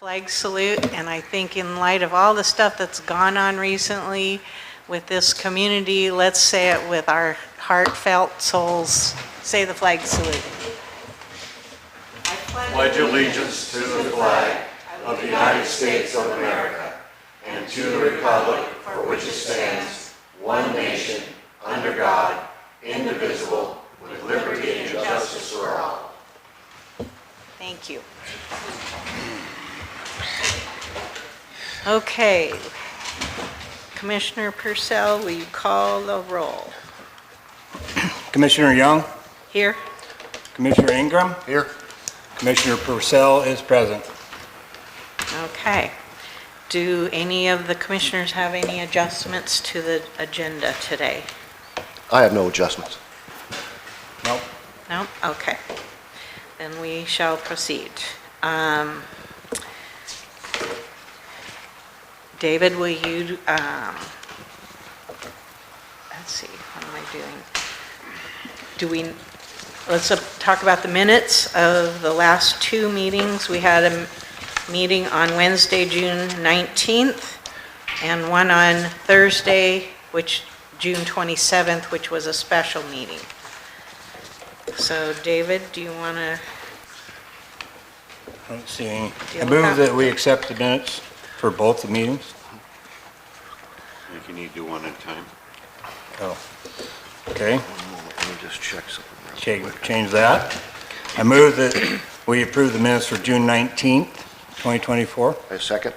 flag salute, and I think in light of all the stuff that's gone on recently with this community, let's say it with our heartfelt souls. Say the flag salute. I pledge allegiance to the flag of the United States of America and to the republic for which it stands, one nation, under God, indivisible, with liberty and justice for all. Thank you. Okay. Commissioner Purcell, will you call the roll? Commissioner Young, Here? Commissioner Ingram, Here. Commissioner Purcell is present. Okay. Do any of the commissioners have any adjustments to the agenda today? I have no adjustments. Nope. No? Okay. Then we shall proceed. David, will you, let's see, what am I doing? Let's talk about the minutes of the last two meetings. We had a meeting on Wednesday, June 19th, and one on Thursday, June 27th, which was a special meeting. So, David, do you want to? I don't see any. Do you I have move a- that we accept the minutes for both the meetings. I think you need to do one at a time. Oh, okay. One moment, let me just check something real quick. Change that. I move that we approve the minutes for June 19th, 2024. A second?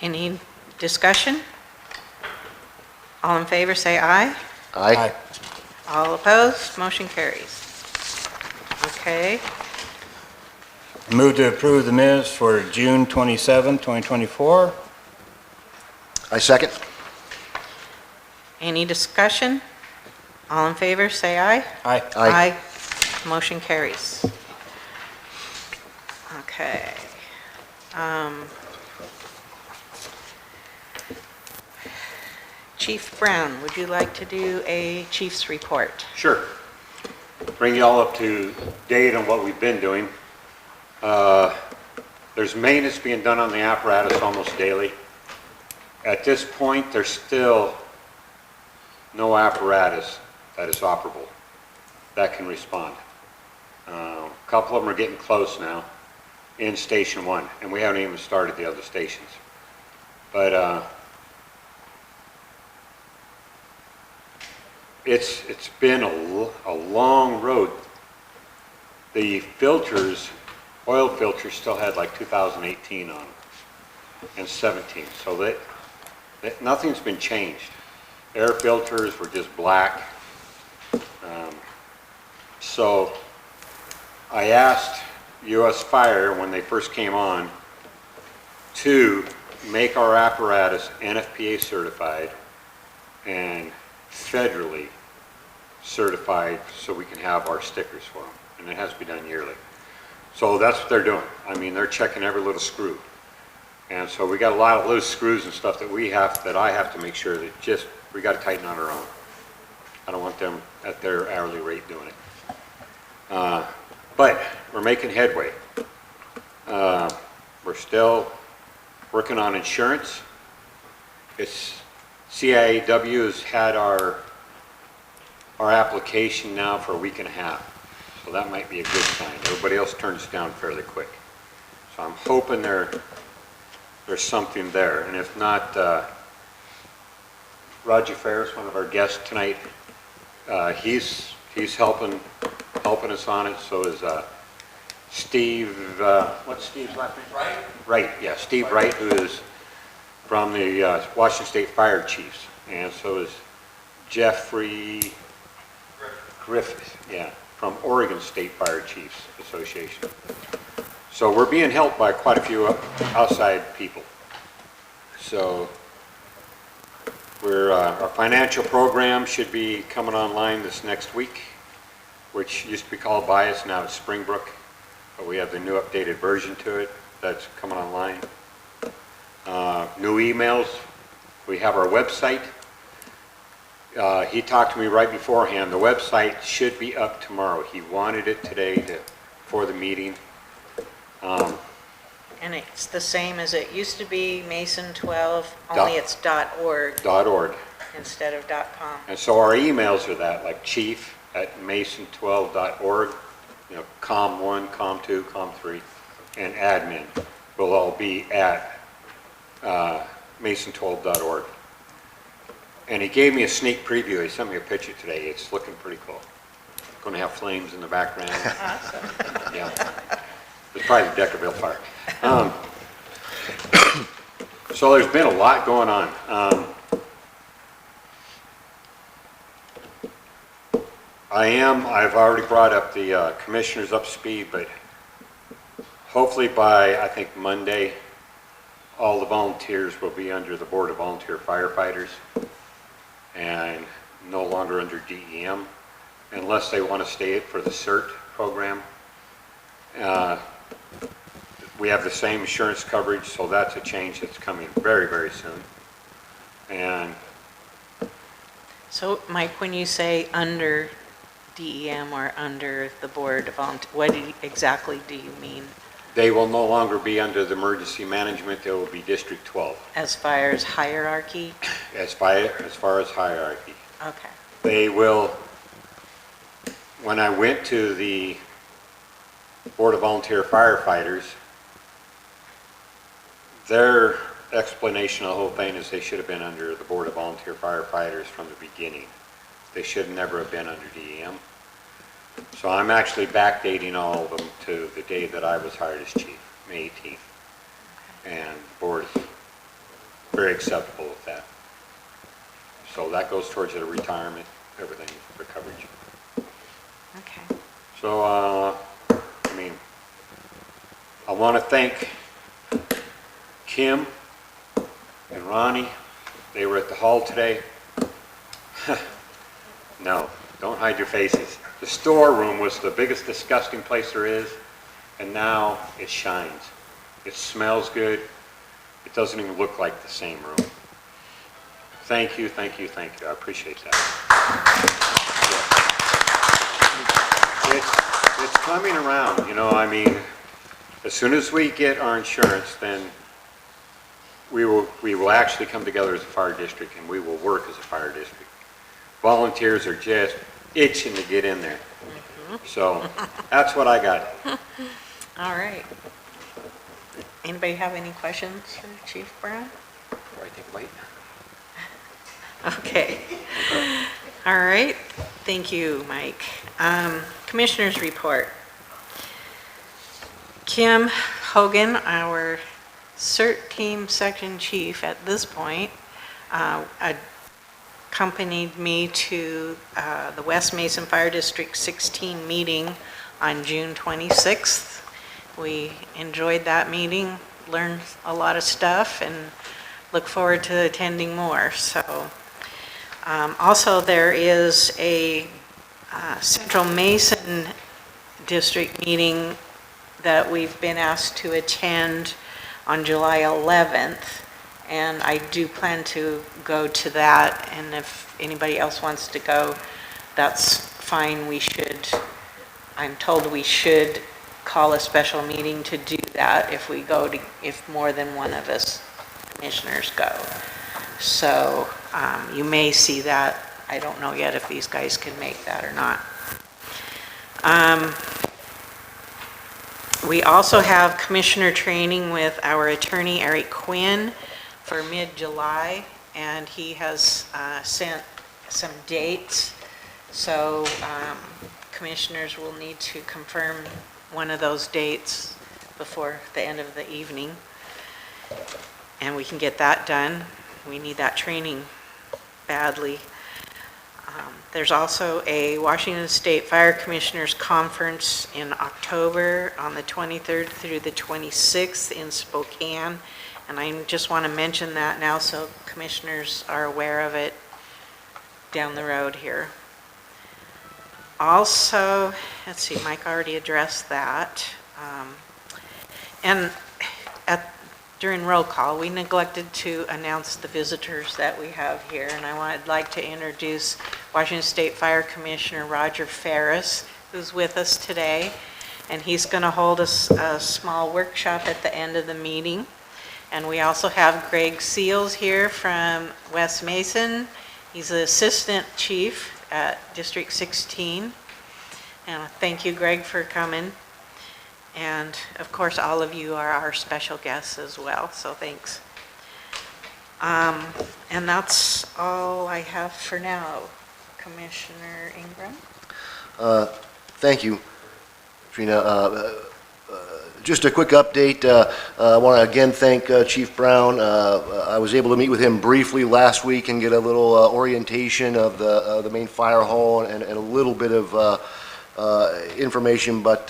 Any discussion? All in favor, say aye. Aye. All opposed, motion carries. Okay, I move to approve the minutes for June 27, 2024. I second? any discussion? All in favor, say aye. Aye. Aye. Motion carries. Okay. Chief Brown, would you like to do a chief's report? Sure. Bring you all up to date on what we've been doing. There's maintenance being done on the apparatus almost daily. At this point, there's still no apparatus that is operable, that can respond. A couple of them are getting close now in Station 1, and we haven't even started the other stations. But it's been a long road. The filters, oil filters, still had like 2018 on them and 17, so that nothing's been changed. Air filters were just black. So I asked U.S. Fire when they first came on to make our apparatus NFPA certified and federally certified so we can have our stickers for them, and it has to be done yearly. So that's what they're doing. I mean, they're checking every little screw. And so we got a lot of loose screws and stuff that I have to make sure that we got to tighten on our own. I don't want them at their hourly rate doing it. But we're making headway. We're still working on insurance. CIAW has had our application now for a week and a half. So that might be a good sign. Everybody else turns down fairly quick. So I'm hoping there's something there. And if not, Roger Ferris, one of our guests tonight, he's helping us on it. So is Steve, what's Steve's last name? Wright. Wright, yeah, Steve Wright, who is from the Washington State Fire Chiefs. And so is Jeffrey Griffith, yeah, from Oregon State Fire Chiefs Association. So we're being helped by quite a few outside people. So our financial program should be coming online this next week, which used to be called Bias, now it's Springbrook. But we have the new updated version to it that's coming online. New emails. We have our website. He talked to me right beforehand. The website should be up tomorrow. He wanted it today for the meeting. And it's the same as it used to be, Mason 12, only it's .org .org. instead of .com. And so our emails are that, like chief@mason12.org, you know, com1, com2, com3, and admin will all be at mason12.org. And he gave me a sneak preview. He sent me a picture today. It's looking pretty cool. Going to have flames in the background. Awesome. Yeah. It's probably the Deckerville Fire. So there's been a lot going on. I've already brought up the commissioners up to speed, but hopefully by, I think, Monday, all the volunteers will be under the Board of Volunteer Firefighters and no longer under DEM, unless they want to stay for the CERT program. We have the same insurance coverage, so that's a change that's coming very, very soon. And So, Mike, when you say under DEM or under the Board of Volunteer, what exactly do you mean they will no longer be under the emergency management, they will be District 12, as far as hierarchy? as far as hierarchy. Okay. They will, when I went to the Board of Volunteer Firefighters, their explanation of the whole thing is they should have been under the Board of Volunteer Firefighters from the beginning. They should never have been under DEM. So I'm actually backdating all of them to the day that I was hired as chief, May 18th. And the board is very acceptable with that. So that goes towards the retirement, everything for coverage. Okay. So, I mean, I want to thank Kim and Ronnie. They were at the hall today. No, don't hide your faces. The storeroom was the biggest disgusting place there is, and now it shines. It smells good. It doesn't even look like the same room. Thank you, thank you, thank you. I appreciate that. It's coming around, you know, I mean, as soon as we get our insurance, then we will actually come together as a fire district, and we will work as a fire district. Volunteers are just itching to get in there. So that's what I got. All right. Anybody have any questions for Chief Brown? I think wait. Okay. All right. Thank you, Mike. Commissioners report. Kim Hogan, our CERT team section chief at this point, accompanied me to the West Mason Fire District 16 meeting on June 26th. We enjoyed that meeting, learned a lot of stuff, and look forward to attending more. So, also there is a Central Mason District meeting that we've been asked to attend on July 11th. And I do plan to go to that, and if anybody else wants to go, that's fine. I'm told we should call a special meeting to do that if if more than one of us commissioners go. So you may see that. I don't know yet if these guys can make that or not. We also have commissioner training with our attorney, Eric Quinn, for mid-July, and he has sent some dates. So commissioners will need to confirm one of those dates before the end of the evening. And we can get that done. We need that training badly. There's also a Washington State Fire Commissioners Conference in October on the 23rd through the 26th in Spokane. And I just want to mention that now so commissioners are aware of it down the road here. Also, let's see, Mike already addressed that. And during roll call, we neglected to announce the visitors that we have here. And I'd like to introduce Washington State Fire Commissioner Roger Ferris, who's with us today. and he's going to hold a small workshop at the end of the meeting. And we also have Greg Seals here from West Mason. He's the Assistant Chief at District 16. And thank you, Greg, for coming. And of course, all of you are our special guests as well, so thanks. And that's all I have for now. Commissioner Ingram? Thank you, Trina. Just a quick update. I want to again thank Chief Brown. I was able to meet with him briefly last week and get a little orientation of the main fire hall and a little bit of information, but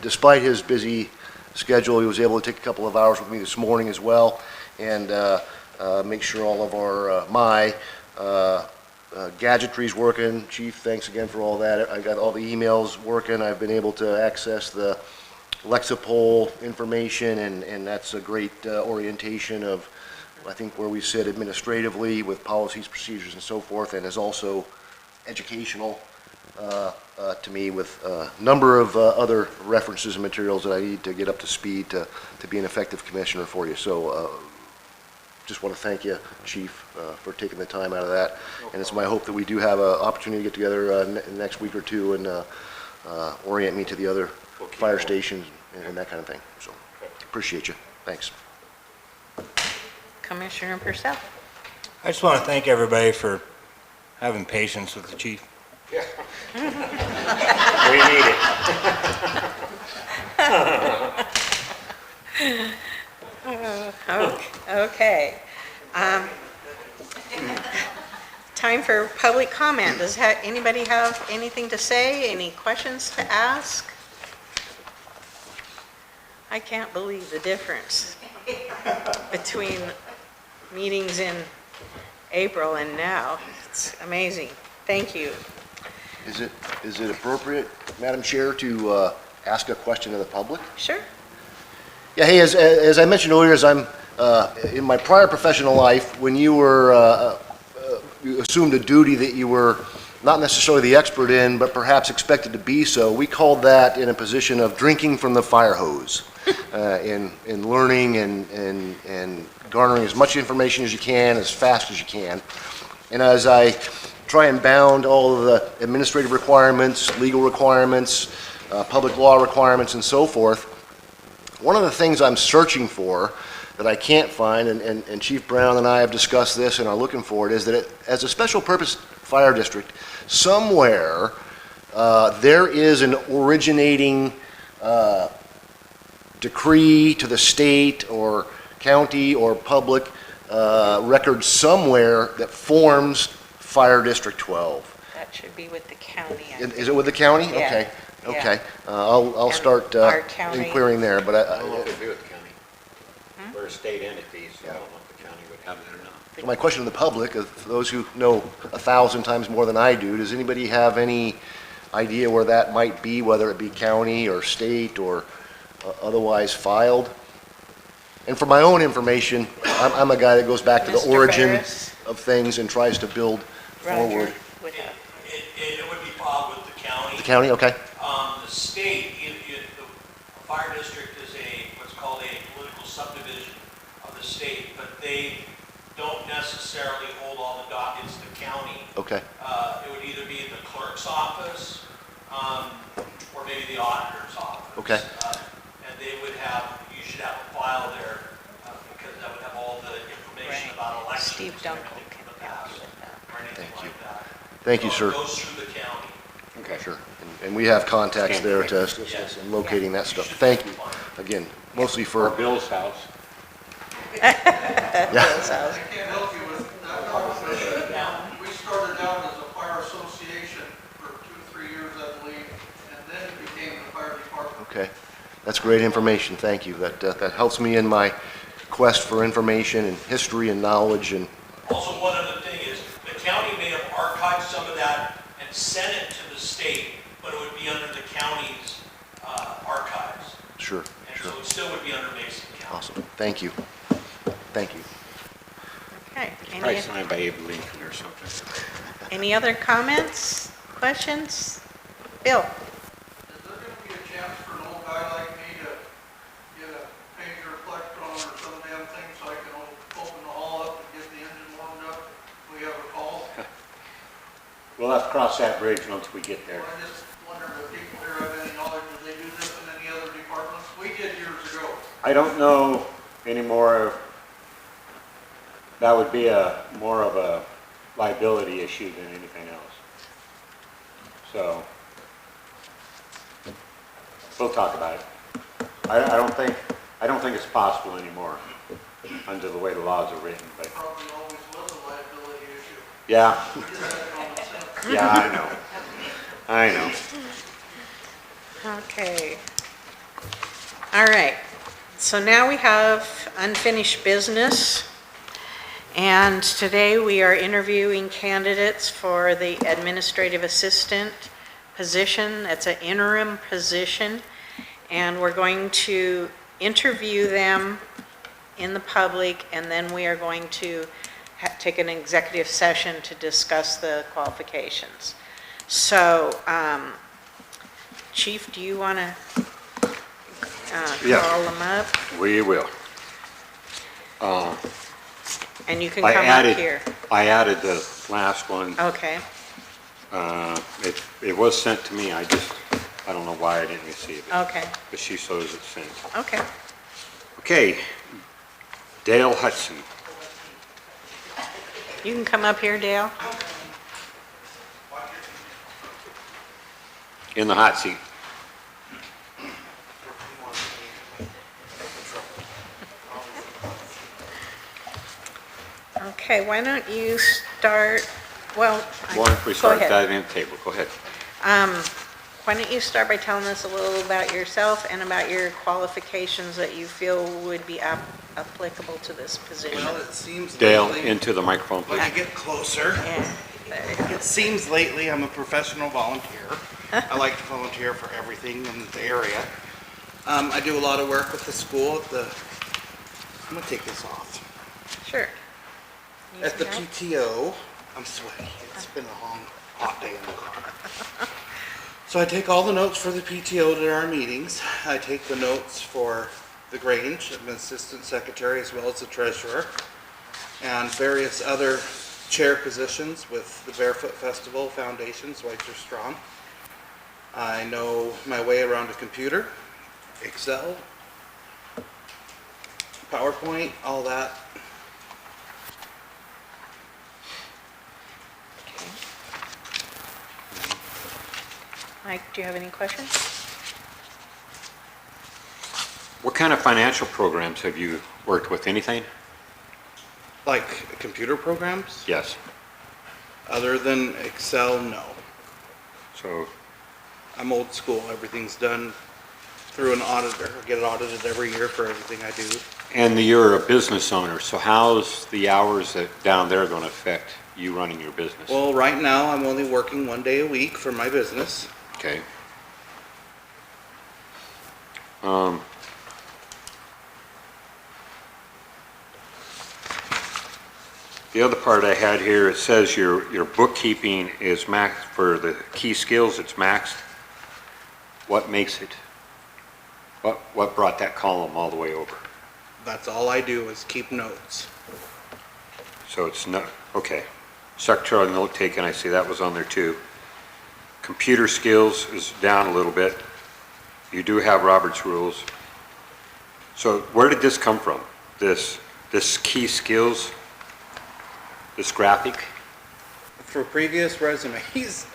despite his busy schedule, he was able to take a couple of hours with me this morning as well and make sure all of our gadgetry's working. Chief, thanks again for all that. I got all the emails working. I've been able to access the Lexipol information, and that's a great orientation of, I think, where we sit administratively with policies, procedures, and so forth, and is also educational to me with a number of other references and materials that I need to get up to speed to be an effective commissioner for you. So just want to thank you, Chief, for taking the time out of that. And it's my hope that we do have an opportunity to get together next week or two and orient me to the other fire stations and that kind of thing. So appreciate you. Thanks. Commissioner Purcell? I just want to thank everybody for having patience with the chief. We need it. Okay. Time for public comment. Does anybody have anything to say? Any questions to ask? I can't believe the difference between meetings in April and now. It's amazing. Thank you. Is it appropriate, Madam Chair, to ask a question of the public? Sure. Yeah, hey, as I mentioned earlier, as I'm in my prior professional life, when you were you assumed a duty that you were not necessarily the expert in, but perhaps expected to be so, we called that in a position of drinking from the fire hose, in learning and garnering as much information as you can, as fast as you can. And as I try and bound all of the administrative requirements, legal requirements, public law requirements, and so forth, one of the things I'm searching for that I can't find, and Chief Brown and I have discussed this and are looking for it, is that as a special purpose fire district, somewhere there is an originating decree to the state or county or public record somewhere that forms Fire District 12. That should be with the county. I Is it with the county? Yeah. Okay, Yeah. okay. I'll And start our county- inquiring there, but I don't know if they do with the county. We're a state entity, so I don't know if the county would have it or not. so my question to the public, of those who know 1,000 times more than I do, does anybody have any idea where that might be, whether it be county or state or otherwise filed? And for my own information, I'm a guy that goes back to the Mr. origin Ferris? of things and tries to build forward. Roger would have. It would be filed with the county. The county, okay, The state, the fire district is what's called a political subdivision of the state, but they don't necessarily hold all the dockets, the county. okay, It would either be the clerk's office, or maybe the auditor's office. Okay. And they would you should have a file there, because that would have all the information Right. about elections. Steve and Dunkel everything can in the help past, with that. or anything Thank you. like that. Thank you, So sir. it goes through the county. Okay. Sure. And we have contacts there to assist us in locating that stuff. Thank you, again, mostly For for, Bill's house. yeah, Bill's house. I can't help you with that conversation. We started out as a fire association for 2 or 3 years, I believe, and then it became the fire department. okay. That's great information, thank you. That helps me in my quest for information and history and knowledge and, Also, one other thing is, the county may have archived some of that and sent it to the state, but it would be under the county's archives. sure, And sure. so it still would be under Mason County. Awesome, thank you. Thank you. Okay. Probably signed by Abe Lincoln or something. Any other comments, questions? Bill? Is there going to be a chance for an thing so I can open the hall up and get the engine warmed up. We have a call. We'll have to cross that bridge once we get there. I just wondered if people here have any knowledge, do they do this in any other departments? We did years ago. I don't know anymore. That would be more of a liability issue than anything else. So, we'll talk about it. I don't think it's possible anymore under the way the laws are written, but Probably always was a liability issue. yeah, We just had common sense. yeah, I know. Okay. All right. So now we have unfinished business. And today we are interviewing candidates for the administrative assistant position. That's an interim position. And we're going to interview them in the public, and then we are going to take an executive session to discuss the qualifications. So, Chief, do you want to Yeah. call them up? We will. And you can I come up here. added the last one. Okay, It was sent to me, I don't know why I didn't receive it, okay, but she shows it's sent. okay. Okay, Dale Hudson. You can come up here, Dale. In the hot seat. Okay, why don't you start, well, Why don't we go start ahead. diving at the table? Go ahead. Why don't you start by telling us a little about yourself and about your qualifications that you feel would be applicable to this position? Well, it seems Dale, lately, into the microphone, when please. you get closer, Yeah, there you go. it seems lately I'm a professional volunteer. I like to volunteer for everything in the area. I do a lot of work with the school I'm gonna take this off. Sure. At the Easy now. PTO, I'm sweaty. It's been a long, hot day in the car. So I take all the notes for the PTO at our meetings. I take the notes for the Grange, I'm an assistant secretary as well as the treasurer, and various other chair positions with the Barefoot Festival Foundation, Schweitzer Strong. I know my way around a computer, Excel, PowerPoint, all that. Okay. Mike, do you have any questions? What kind of financial programs have you worked with? Anything? Like computer programs? Yes. Other than Excel, no. So, I'm old school. Everything's done through an auditor. I get it audited every year for everything I do. and you're a business owner, so how's the hours that down there going to affect you running your business? Well, right now, I'm only working 1 day a week for my business. Okay. The other part I had here, it says your bookkeeping is maxed for the key skills, it's maxed. What makes it? What brought that column all the way over? That's all I do is keep notes. So it's not, okay. Secretarial note taking, I see that was on there too. Computer skills is down a little bit. You do have Robert's rules. So where did this come from? This key skills? This graphic? For previous resumes,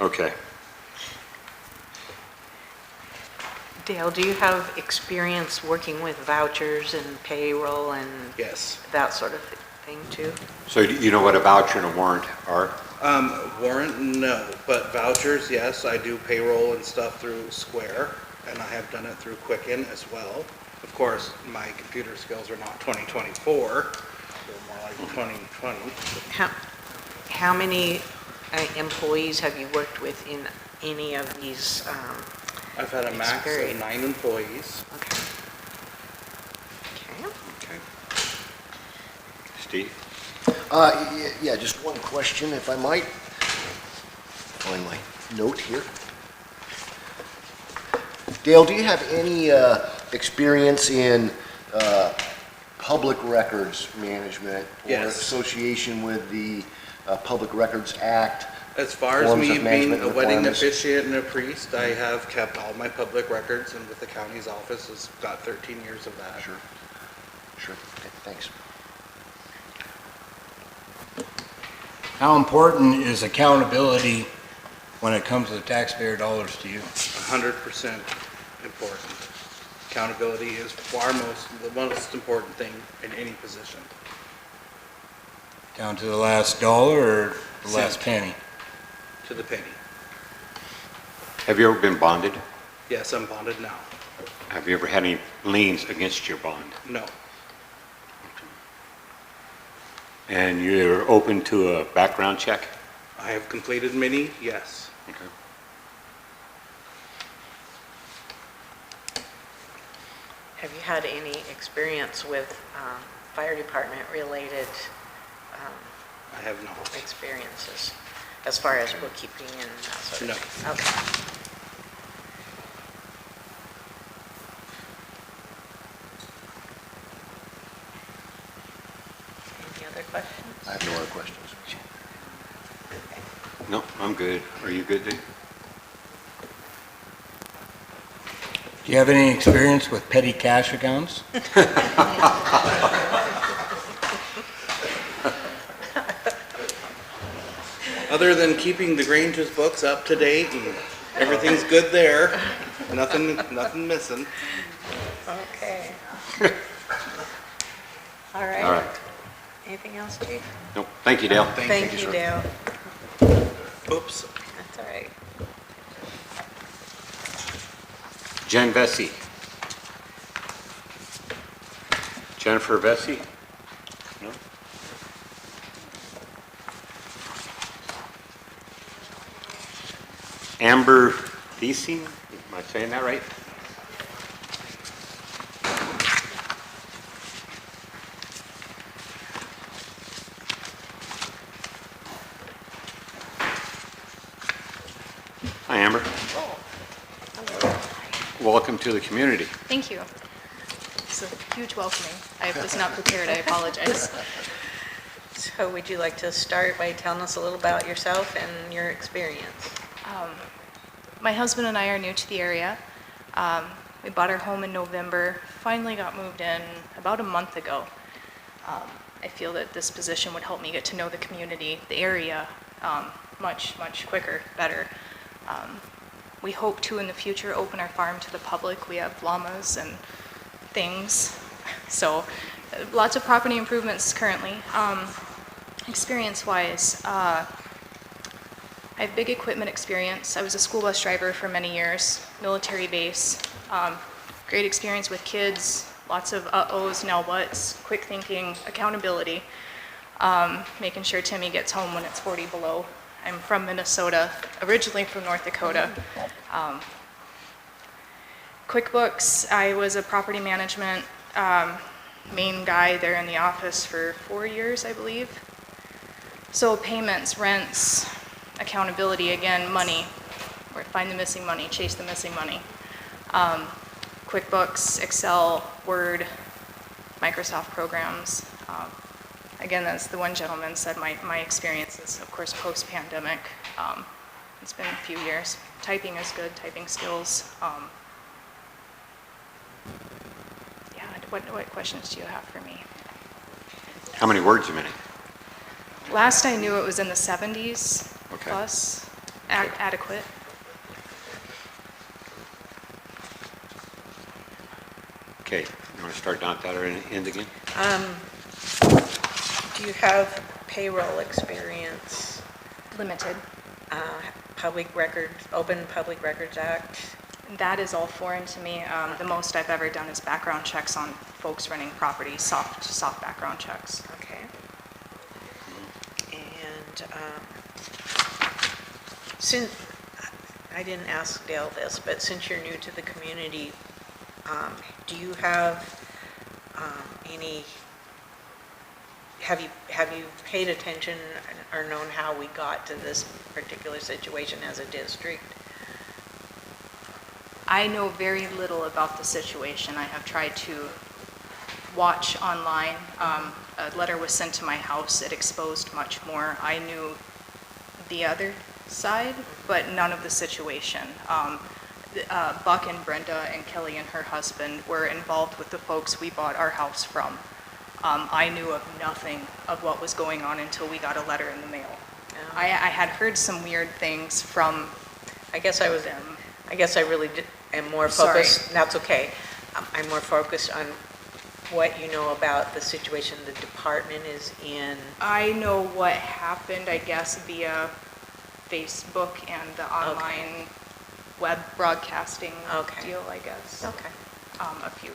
Okay. Dale, do you have experience working with vouchers and payroll and yes. that sort of thing too? So you know what a voucher and a warrant are? Warrant, no, but vouchers, yes. I do payroll and stuff through Square, and I have done it through Quicken as well. Of course, my computer skills are not 2024, they're more like 2020. How many employees have you worked with in any of these? I've had a max of Experience. 9 employees. Okay. Okay. Okay. Steve? Yeah, just one question, if I might. Find my note here. Dale, do you have any experience in public records management or Yes. association with the Public Records Act? As far as Forms me of being management a wedding requirements. officiant and a priest, I have kept all my public records, and with the county's office, has got 13 years of that. Sure. Sure. Okay, thanks. How important is accountability when it comes to taxpayer dollars to you? 100% important. Accountability is the most important thing in any position. Down to the last dollar or the last Cent. penny? To the penny. Have you ever been bonded? Yes, I'm bonded now. Have you ever had any liens against your bond? No. And you're open to a background check? I have completed many, yes. Okay. Have you had any experience with fire department related I have not. experiences as far as bookkeeping and that sort of No. thing? Okay. Any other questions? I have no other questions. No, I'm good. Are you good, Dave? Do you have any experience with petty cash accounts? Other than keeping the Grange's books up to date and everything's good there, nothing missing. Okay. All right. All right. Anything else, Chief? No, thank you, Dale. Thank you, sir. Dale. Oops. That's all right. Jen Vesey. Jennifer Vesey? No? Amber Deasing? Am I saying that right? Hi, Amber. Welcome to the community. Thank you. It's a huge welcoming. I was not prepared, I apologize. So would you like to start by telling us a little about yourself and your experience? My husband and I are new to the area. We bought our home in November, finally got moved in about a month ago. I feel that this position would help me get to know the community, the area, much quicker, better. We hope to, in the future, open our farm to the public. We have llamas and things, so lots of property improvements currently. Experience-wise, I have big equipment experience. I was a school bus driver for many years, military base. Great experience with kids, lots of uh-ohs, now whats, quick thinking, accountability, making sure Timmy gets home when it's 40 below. I'm from Minnesota, originally from North Dakota. QuickBooks, I was a property management main guy there in the office for 4 years, I believe. So payments, rents, accountability, again, money, or find the missing money, chase the missing money. QuickBooks, Excel, Word, Microsoft programs. Again, as the one gentleman said, my experience is, of course, post-pandemic. It's been a few years. Typing is good, typing skills. Yeah, what questions do you have for me? How many words a minute? Last I knew, it was in the 70s Okay. plus, adequate. Okay, you want to start down at that or end again? Do you have payroll experience, Limited. public records, Open Public Records Act? That is all foreign to me. The most I've ever done is background checks on folks renting property, soft background checks. Okay. And since, I didn't ask Dale this, but since you're new to the community, do you have any, have you paid attention or known how we got to this particular situation as a district? I know very little about the situation. I have tried to watch online. A letter was sent to my house. It exposed much more. I knew the other side, but none of the situation. Buck and Brenda and Kelly and her husband were involved with the folks we bought our house from. I knew of nothing of what was going on until we got a letter in the mail. I had heard some weird things from I guess I really am more Sorry. focused, that's okay. I'm more focused on what you know about the situation the department is in. I know what happened, I guess, via Facebook and the online web broadcasting Okay. deal, I guess. Okay, A few.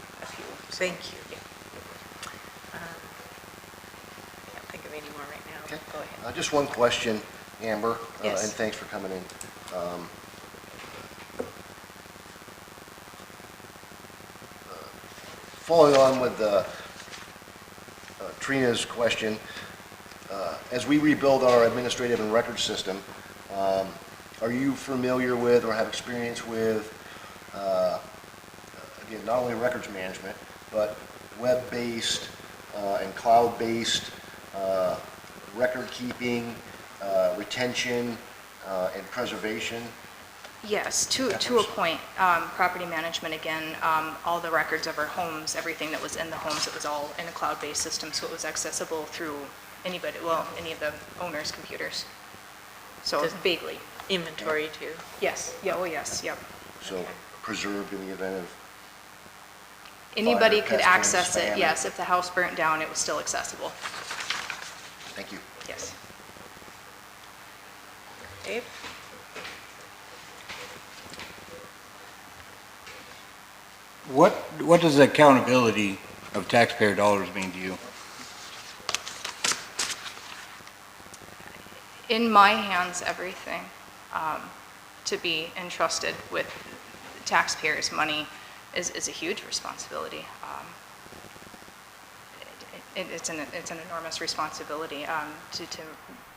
thank you. Can't think of any more right now. Okay. Go ahead. Just one question, Amber, Yes. and thanks for coming in. Following on with Trina's question, as we rebuild our administrative and record system, are you familiar with or have experience with, again, not only records management, but web-based and cloud-based record keeping, retention, and preservation? Yes, to a point. Property management, again, all the records of our homes, everything that was in the homes, it was all in a cloud-based system, so it was accessible through anybody, well, any of the owners' computers. So Just vaguely. Inventory too. Yes, yeah, oh yes, yep. So preserved in the event of, Anybody Fire, could pestilence, access it, famine. yes. If the house burnt down, it was still accessible, thank you. yes. Dave? What does accountability of taxpayer dollars mean to you? In my hands, everything. To be entrusted with taxpayers' money is a huge responsibility. It's an enormous responsibility to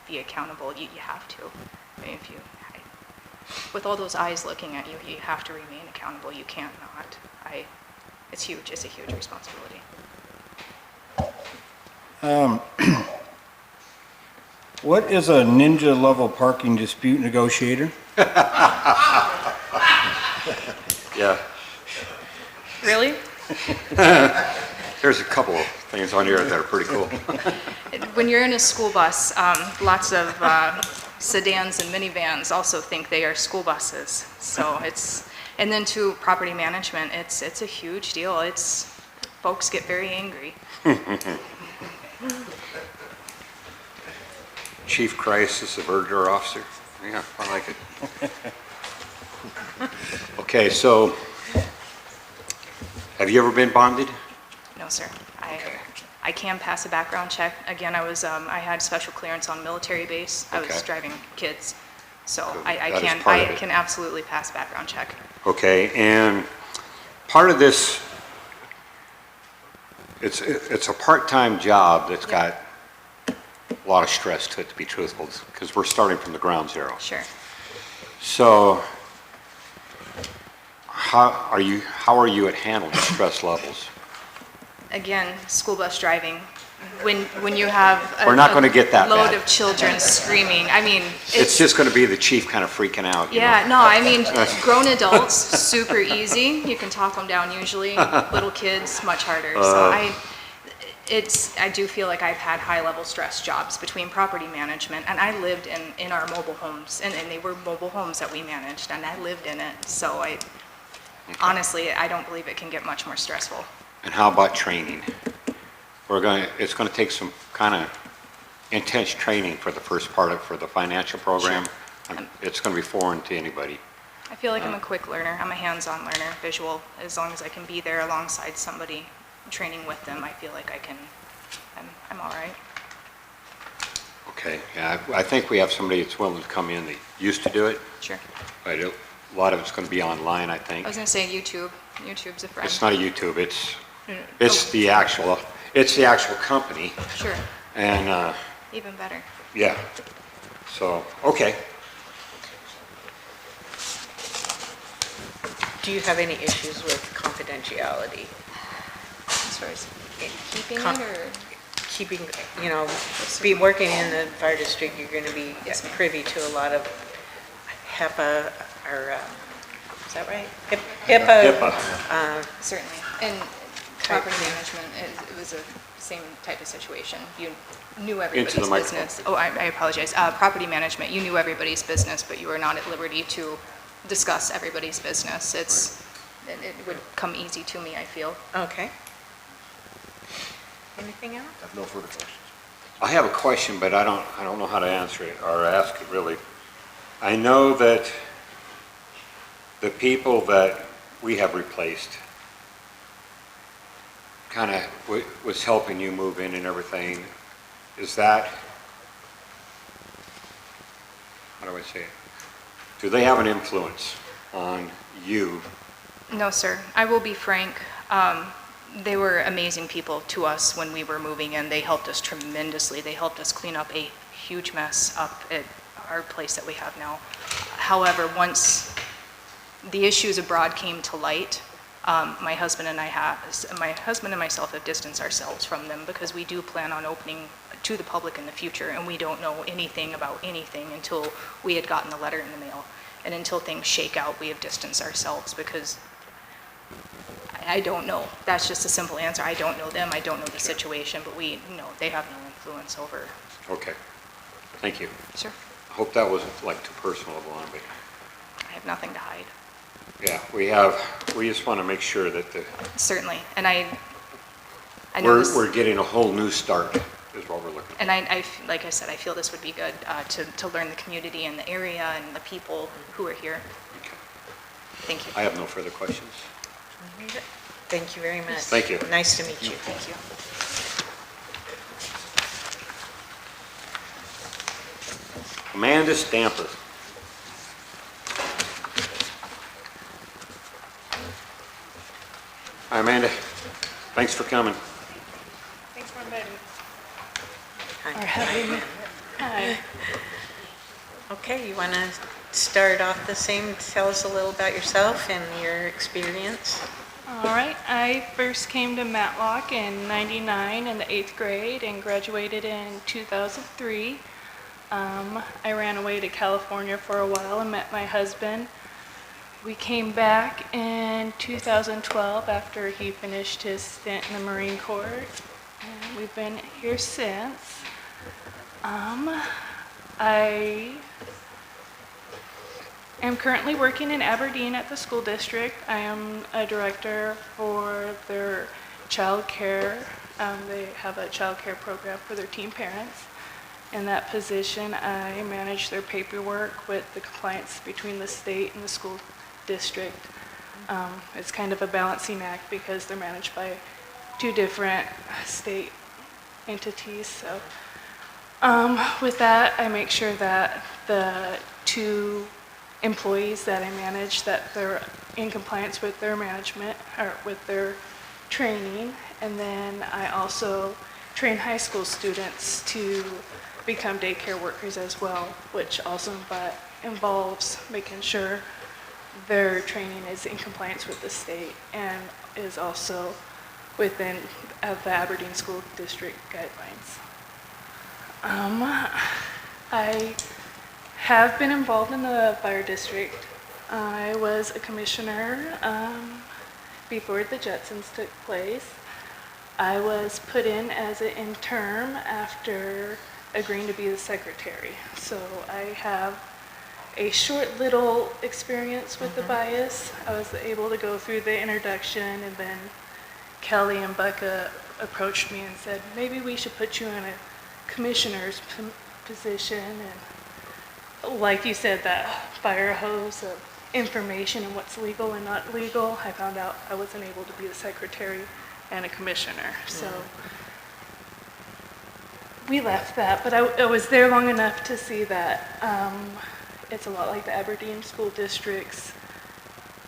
be accountable. You have to. I mean, with all those eyes looking at you, you have to remain accountable. You can't not. It's huge. It's a huge responsibility. What is a ninja level parking dispute negotiator? Yeah, Really? there's a couple of things on here that are pretty cool. When you're in a school bus, lots of sedans and minivans also think they are school buses. So and then to property management, it's a huge deal. Folks get very angry. Chief Crisis Averter Officer. Yeah, I like it. Okay, so, have you ever been bonded? No, sir. I can pass a background check. Again, I had special clearance on military base. I was Okay. driving kids. So So I that is part of it. can absolutely pass a background check. Okay, and part of this, it's a part-time job that's got a lot of stress to it, to be truthful, because we're starting from the ground zero. Sure. So, how are you at handling stress levels? Again, school bus driving, when you have We're not gonna get that load bad. of children screaming, I mean, It's just gonna be the chief kind of freaking out, you know? yeah, no, I mean, grown adults, super easy, you can talk them down usually, little kids, much harder, so I do feel like I've had high-level stress jobs between property management, and I lived in our mobile homes, and they were mobile homes that we managed, and I lived in it, so honestly, I don't believe it can get much more stressful. And how about training? It's gonna take some kind of intense training for the first part for the financial program. It's gonna be foreign to anybody. I feel like I'm a quick learner. I'm a hands-on learner, visual. As long as I can be there alongside somebody, training with them, I feel like I'm all right. Okay, yeah, I think we have somebody that's willing to come in that used to do it, Sure. but a lot of it's gonna be online, I think. I was gonna say YouTube. YouTube's a friend. It's not a YouTube, it's Oh, the actual company, Sure, and, even better. yeah. So, okay. Do you have any issues with confidentiality? As far as keeping Com- it, or? keeping, you know, be working in the fire district, you're going to be Yes, ma'am. privy to a lot of HEPA, or, is that right? HIPAA. Certainly. And property management, it was the same type of situation. You knew everybody's Into the microphone. business. Oh, I apologize. Property management, you knew everybody's business, but you were not at liberty to discuss everybody's business. It would come easy to me, I feel. Okay. Anything else? I have no further questions. I have a question, but I don't know how to answer it, or ask it really. I know that the people that we have replaced kind of was helping you move in and everything. Is that, how do I say it? Do they have an influence on you? No, sir. I will be frank. They were amazing people to us when we were moving in. They helped us tremendously. They helped us clean up a huge mess up at our place that we have now. However, once the issues abroad came to light, my husband and myself have distanced ourselves from them because we do plan on opening to the public in the future, and we don't know anything about anything until we had gotten the letter in the mail. And until things shake out, we have distanced ourselves because I don't know. That's just a simple answer. I don't know them. I don't know the situation, but they have no influence over. Okay, thank you. Sure. I hope that wasn't like too personal of one, but I have nothing to hide. yeah, we just want to make sure that Certainly. And I know this, we're getting a whole new start is what we're looking for. and like I said, I feel this would be good to learn the community and the area and the people who are here. Okay. Thank you. I have no further questions. Thank you very much. Thank you. Nice to meet you. Thank you. Amanda Stamper. Hi, Amanda. Thanks for coming. Thanks for inviting me. Hi. Hi. Okay, you want to start off the same, tell us a little about yourself and your experience? All right. I first came to Matlock in '99 in the 8th grade and graduated in 2003. I ran away to California for a while and met my husband. We came back in 2012 after he finished his stint in the Marine Corps, and we've been here since. I am currently working in Aberdeen at the school district. I am a director for their child care. They have a child care program for their teen parents. In that position, I manage their paperwork with the compliance between the state and the school district. It's kind of a balancing act because they're managed by two different state entities. So with that, I make sure that the two employees that I manage, that they're in compliance with their management or with their training. And then I also train high school students to become daycare workers as well, which also involves making sure their training is in compliance with the state and is also within the Aberdeen School District guidelines. I have been involved in the fire district. I was a commissioner before the Jetsons took place. I was put in as an intern after agreeing to be the secretary. So I have a short little experience with the bias. I was able to go through the introduction, and then Kelly and Becca approached me and said, maybe we should put you in a commissioner's position. And like you said, that fire hose of information and what's legal and not legal, I found out I wasn't able to be the secretary and a commissioner. So we left that, but I was there long enough to see that it's a lot like the Aberdeen School District's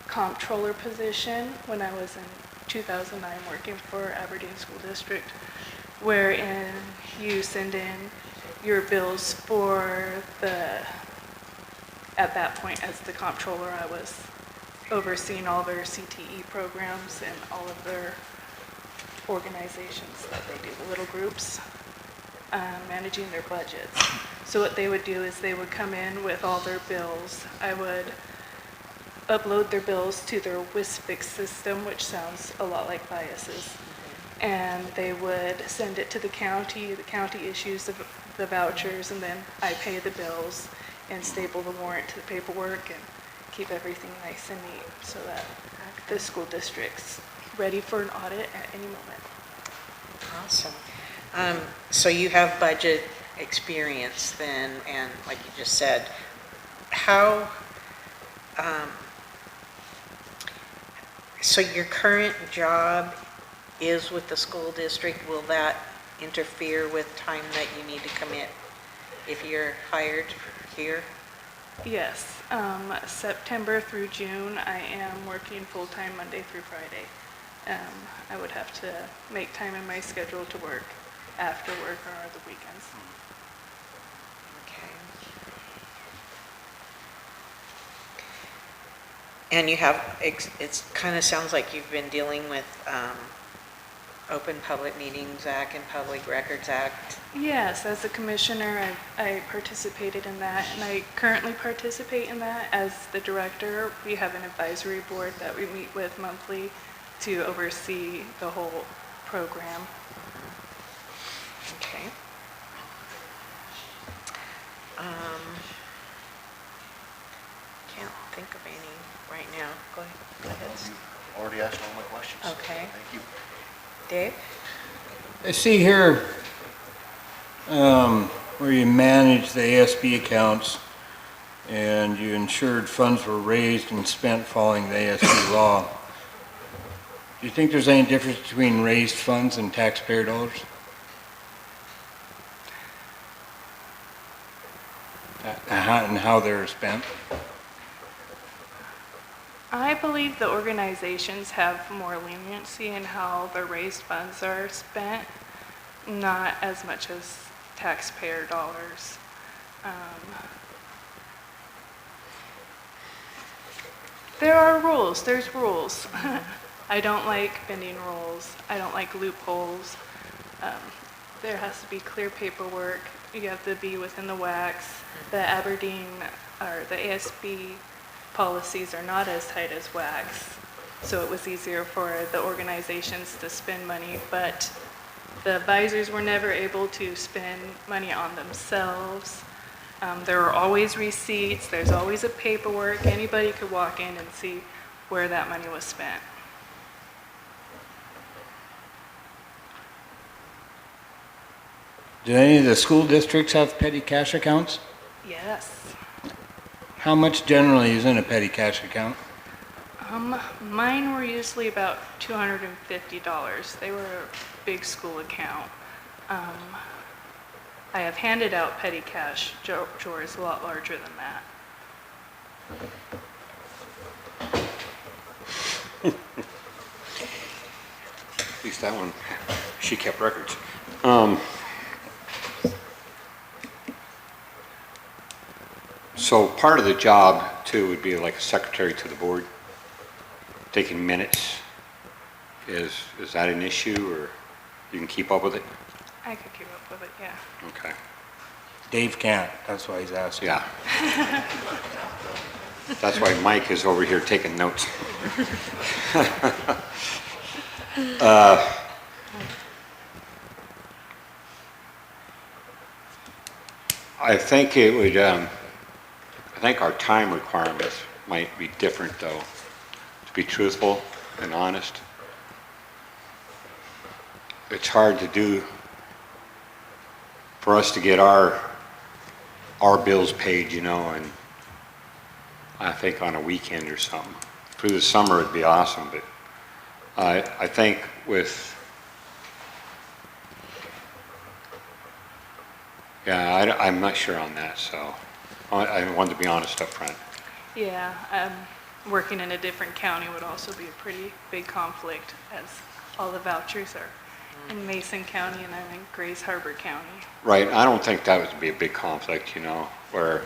comptroller position when I was in 2009 working for Aberdeen School District, wherein you send in your bills for at that point as the comptroller, I was overseeing all their CTE programs and all of their organizations that they do, the little groups, managing their budgets. So what they would do is they would come in with all their bills. I would upload their bills to their WISFIX system, which sounds a lot like biases. And they would send it to the county issues the vouchers, and then I pay the bills and staple the warrant to the paperwork and keep everything nice and neat so that the school district's ready for an audit at any moment. Awesome. So you have budget experience then, and like you just said, how, so your current job is with the school district. Will that interfere with time that you need to commit if you're hired here? Yes, September through June, I am working full-time Monday through Friday. I would have to make time in my schedule to work after work or the weekends. Okay. And you have, it kind of sounds like you've been dealing with Open Public Meetings Act and Public Records Act. Yes, as a commissioner, I participated in that, and I currently participate in that as the director. We have an advisory board that we meet with monthly to oversee the whole program. Okay. Can't think of any right now. Go ahead. You've already asked all my questions. Okay. Thank you. Dave? I see here where you manage the ASB accounts and you ensured funds were raised and spent following the ASB law. Do you think there's any difference between raised funds and taxpayer dollars? And how they're spent? I believe the organizations have more leniency in how the raised funds are spent, not as much as taxpayer dollars. There are rules, there's rules. I don't like bending rules. I don't like loopholes. There has to be clear paperwork. You have to be within the WACs. The Aberdeen, or the ASB policies are not as tight as WACs. So it was easier for the organizations to spend money, but the advisors were never able to spend money on themselves. There are always receipts, there's always a paperwork. Anybody could walk in and see where that money was spent. Do any of the school districts have petty cash accounts? Yes. How much generally is in a petty cash account? Mine were usually about $250. They were a big school account. I have handed out petty cash drawers a lot larger than that. At least that one, she kept records. So part of the job too would be like a secretary to the board, taking minutes. Is that an issue, or you can keep up with it? I could keep up with it, yeah. Okay, Dave can't, that's why he's asking. yeah. That's why Mike is over here taking notes. I think it would, I think our time requirements might be different though, to be truthful and honest. It's hard to do for us to get our bills paid, you know, and I think on a weekend or something. Through the summer it'd be awesome, but I think with, yeah, I'm not sure on that, so I wanted to be honest up front. Yeah, working in a different county would also be a pretty big conflict, as all the vouchers are in Mason County and I'm in Grays Harbor County. Right, I don't think that would be a big conflict, you know, where,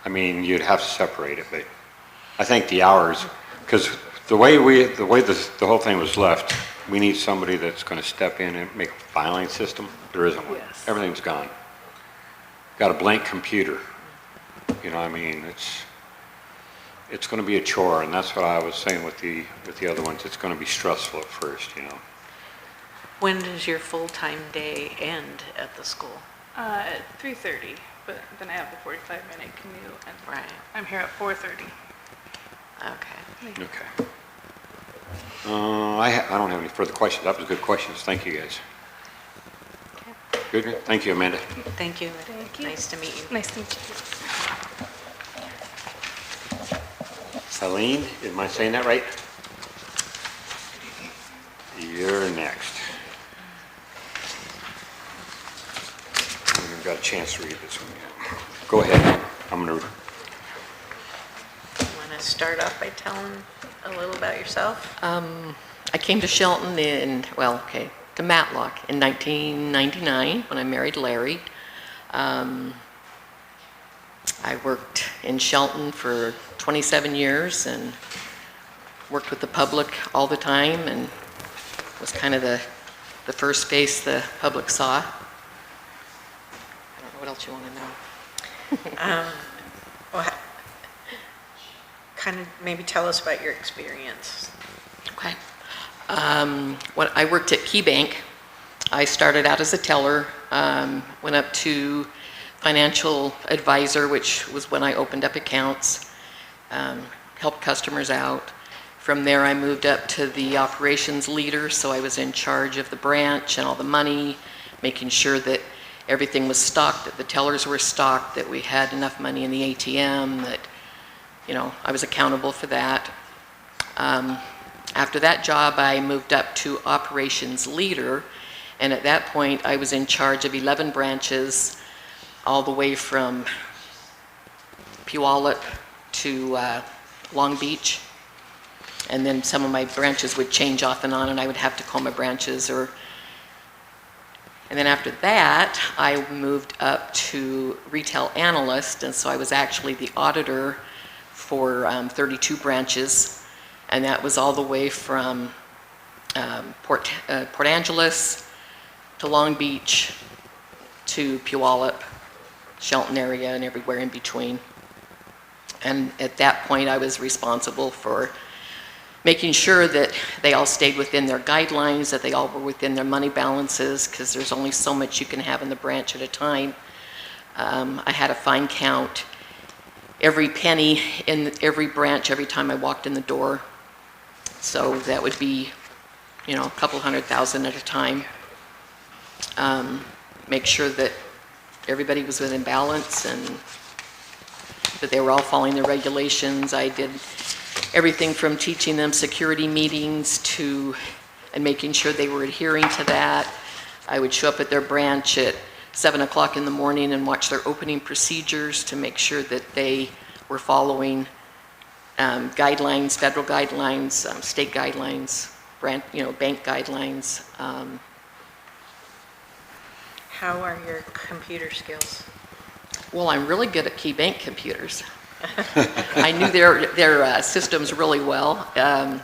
I mean, you'd have to separate it, but I think the hours, because the way the whole thing was left, we need somebody that's gonna step in and make a filing system. There isn't one. Yes. Everything's gone. Got a blank computer. You know, I mean, it's gonna be a chore, and that's what I was saying with the other ones. It's gonna be stressful at first, you know. When does your full-time day end at the school? At 3:30, but then I have the 45-minute commute, and Right. I'm here at 4:30. Okay. Okay. I don't have any further questions. That was good questions. Thank you, guys. Good. Thank you, Amanda. Thank you. Thank you. Nice to meet you. Nice to meet you. Eileen, am I saying that right? You're next. I haven't got a chance to read this one yet. Go ahead. I'm gonna, Want to start off by telling a little about yourself? I came to Shelton to Matlock in 1999 when I married Larry. I worked in Shelton for 27 years and worked with the public all the time and was kind of the first face the public saw. I don't know what else you want to know. Well, kind of maybe tell us about your experience. Okay. When I worked at KeyBank, I started out as a teller, went up to financial advisor, which was when I opened up accounts, helped customers out. From there, I moved up to the operations leader, so I was in charge of the branch and all the money, making sure that everything was stocked, that the tellers were stocked, that we had enough money in the ATM, that, you know, I was accountable for that. After that job, I moved up to operations leader, and at that point, I was in charge of 11 branches, all the way from Puyallup to Long Beach. And then some of my branches would change off and on, and I would have Tacoma branches. And then after that, I moved up to retail analyst, and so I was actually the auditor for 32 branches, and that was all the way from Port Angeles to Long Beach to Puyallup, Shelton area, and everywhere in between. And at that point, I was responsible for making sure that they all stayed within their guidelines, that they all were within their money balances, because there's only so much you can have in the branch at a time. I had a fine count every penny in every branch every time I walked in the door. So that would be, you know, a couple $100,000 at a time. Make sure that everybody was within balance and that they were all following the regulations. I did everything from teaching them security meetings and making sure they were adhering to that. I would show up at their branch at 7 o'clock in the morning and watch their opening procedures to make sure that they were following guidelines, federal guidelines, state guidelines, bank guidelines. How are your computer skills? Well, I'm really good at KeyBank computers. I knew their systems really well. I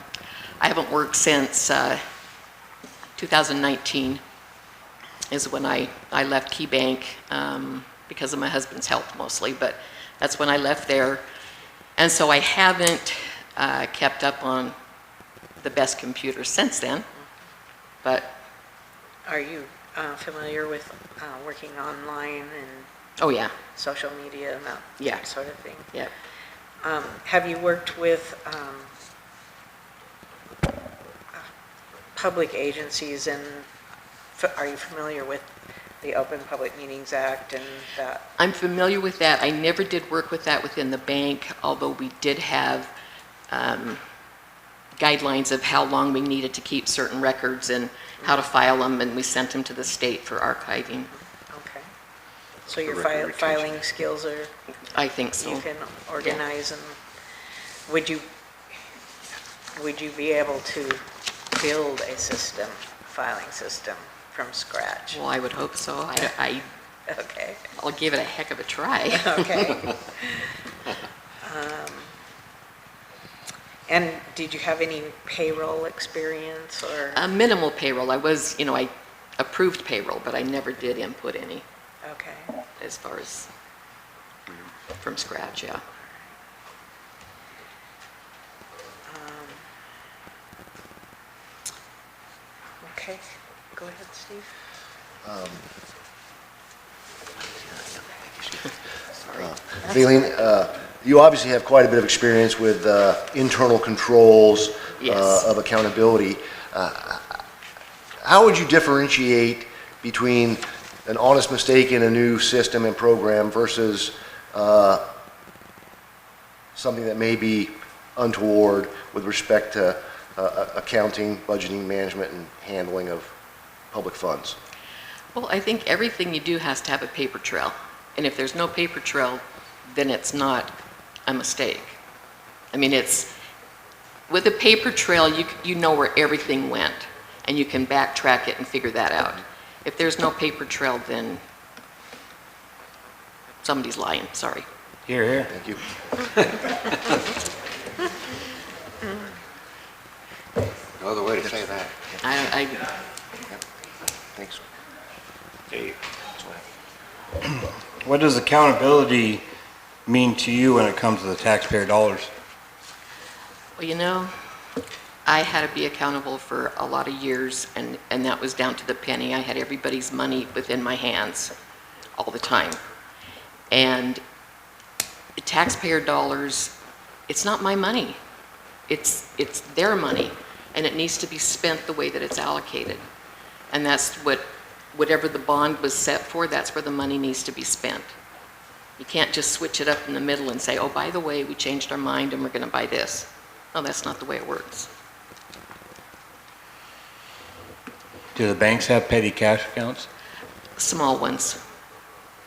haven't worked since 2019 is when I left KeyBank because of my husband's health mostly, but that's when I left there. And so I haven't kept up on the best computers since then, but... Are you familiar with working online and Oh, yeah. social media and that sort of thing? Yeah. Have you worked with public agencies, and are you familiar with the Open Public Meetings Act and that? I'm familiar with that. I never did work with that within the bank, although we did have guidelines of how long we needed to keep certain records and how to file them, and we sent them to the state for archiving. Okay. So your record retention. filing skills are, I think so. you can organize them. Would you be able to build a filing system from scratch? Well, I would hope so. Okay. I'll give it a heck of a try. Okay. And did you have any payroll experience or? A minimal payroll. I was, I approved payroll, but I never did input any Okay. as far as from scratch, yeah. Okay, go ahead, Steve. Feeling, you obviously have quite a bit of experience with internal controls Yes. of accountability. How would you differentiate between an honest mistake in a new system and program versus something that may be untoward with respect to accounting, budgeting, management, and handling of public funds? Well, I think everything you do has to have a paper trail. And if there's no paper trail, then it's not a mistake. I mean, with a paper trail, you know where everything went, and you can backtrack it and figure that out. If there's no paper trail, then somebody's lying, sorry. Here, here. Thank you. No other way to say that. Thanks. Dave. What does accountability mean to you when it comes to the taxpayer dollars? Well, I had to be accountable for a lot of years, and that was down to the penny. I had everybody's money within my hands all the time. And taxpayer dollars, it's not my money. It's their money, and it needs to be spent the way that it's allocated. And that's whatever the bond was set for, that's where the money needs to be spent. You can't just switch it up in the middle and say, oh, by the way, we changed our mind and we're going to buy this. No, that's not the way it works. Do the banks have petty cash accounts? Small ones.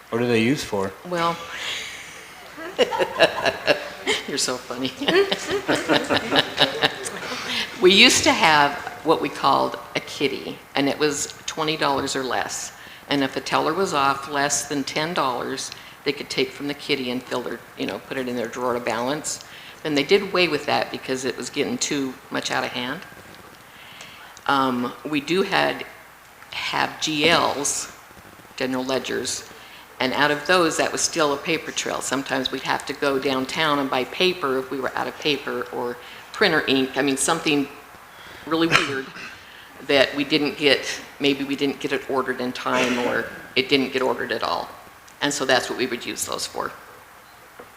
What are they used for? Well, you're so funny. We used to have what we called a kitty, and it was $20 or less. And if a teller was off less than $10, they could take from the kitty and fill their, put it in their drawer to balance. And they did away with that because it was getting too much out of hand. We do have GLs, general ledgers, and out of those, that was still a paper trail. Sometimes we'd have to go downtown and buy paper if we were out of paper, or printer ink. I mean, something really weird that maybe we didn't get it ordered in time, or it didn't get ordered at all. And so that's what we would use those for.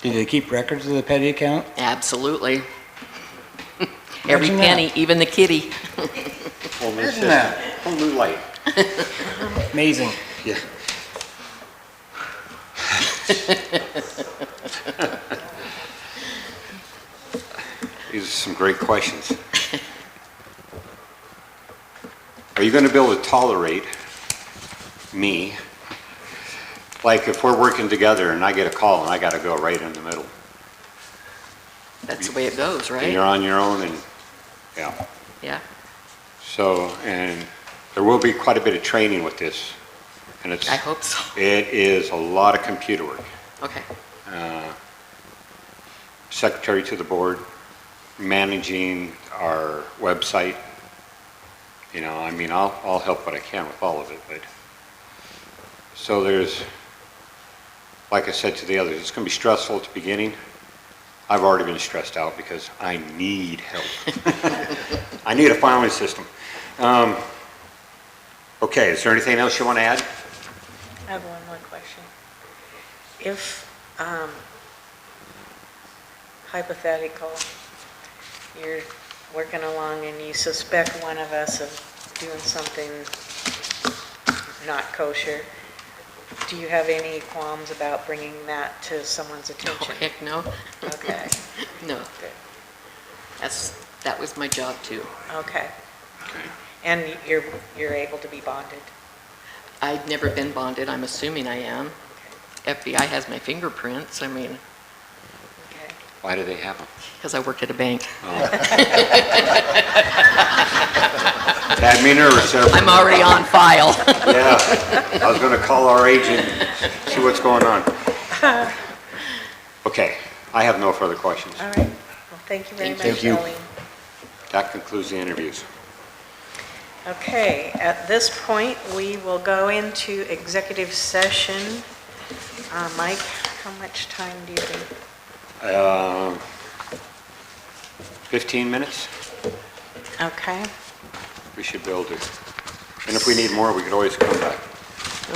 Do they keep records of the petty account? Absolutely. Every Imagine penny, even the kitty. Whole new Isn't system, that whole new light. amazing? Yeah. These are some great questions. Are you going to be able to tolerate me? Like if we're working together and I get a call and I got to go right in the middle. That's the way it goes, And you're right? on your own and, yeah. Yeah. So, and there will be quite a bit of training with this. And I hope so. it is a lot of computer work. Okay. Secretary to the board, managing our website. I'll help what I can with all of it, but. So like I said to the others, it's going to be stressful at the beginning. I've already been stressed out because I need help. I need a filing system. Okay, is there anything else you want to add? I have one more question. If, hypothetical, you're working along and you suspect one of us of doing something not kosher, do you have any qualms about bringing that to someone's Oh, attention? heck no. Okay, No, good. that was my job too. Okay. And you're able to be bonded? I've never been bonded, I'm assuming I am. FBI has my fingerprints, Okay. Why do they have them? because I worked at a bank. That made me nervous there. I'm already on file. Yeah, I was going to call our agent, see what's going on. Okay, I have no further questions. All right. Well, Thank you very much, Thank you. Darlene. That concludes the interviews. Okay, at this point, we will go into executive session. Mike, how much time do you think? 15 minutes, Okay, we should be able to. And if we need more, we could always come back.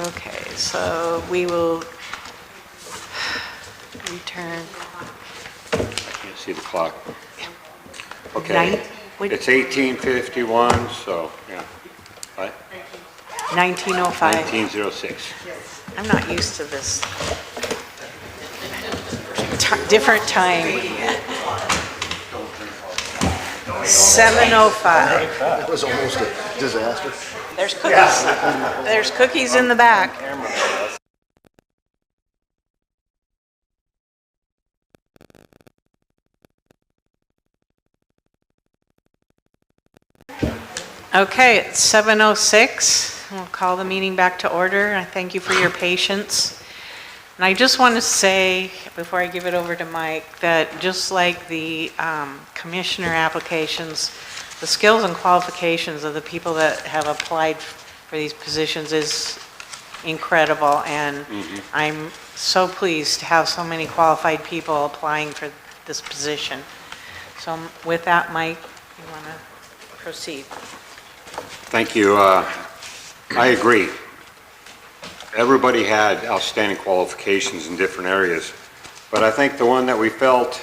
okay, so we will return. I can't see the clock. Nine- Okay. wait. It's 18:51, so, yeah. What? 19:05. 19:06. I'm not used to this. Different time. 7:05. That was almost a disaster. There's cookies. There's cookies in the back. Okay, it's 7:06. We'll call the meeting back to order. I thank you for your patience. And I just want to say, before I give it over to Mike, that just like the commissioner applications, the skills and qualifications of the people that have applied for these positions is incredible. And I'm so pleased to have so many qualified people applying for this position. So with that, Mike, you want to proceed? Thank you. I agree. Everybody had outstanding qualifications in different areas, but I think the one that we felt,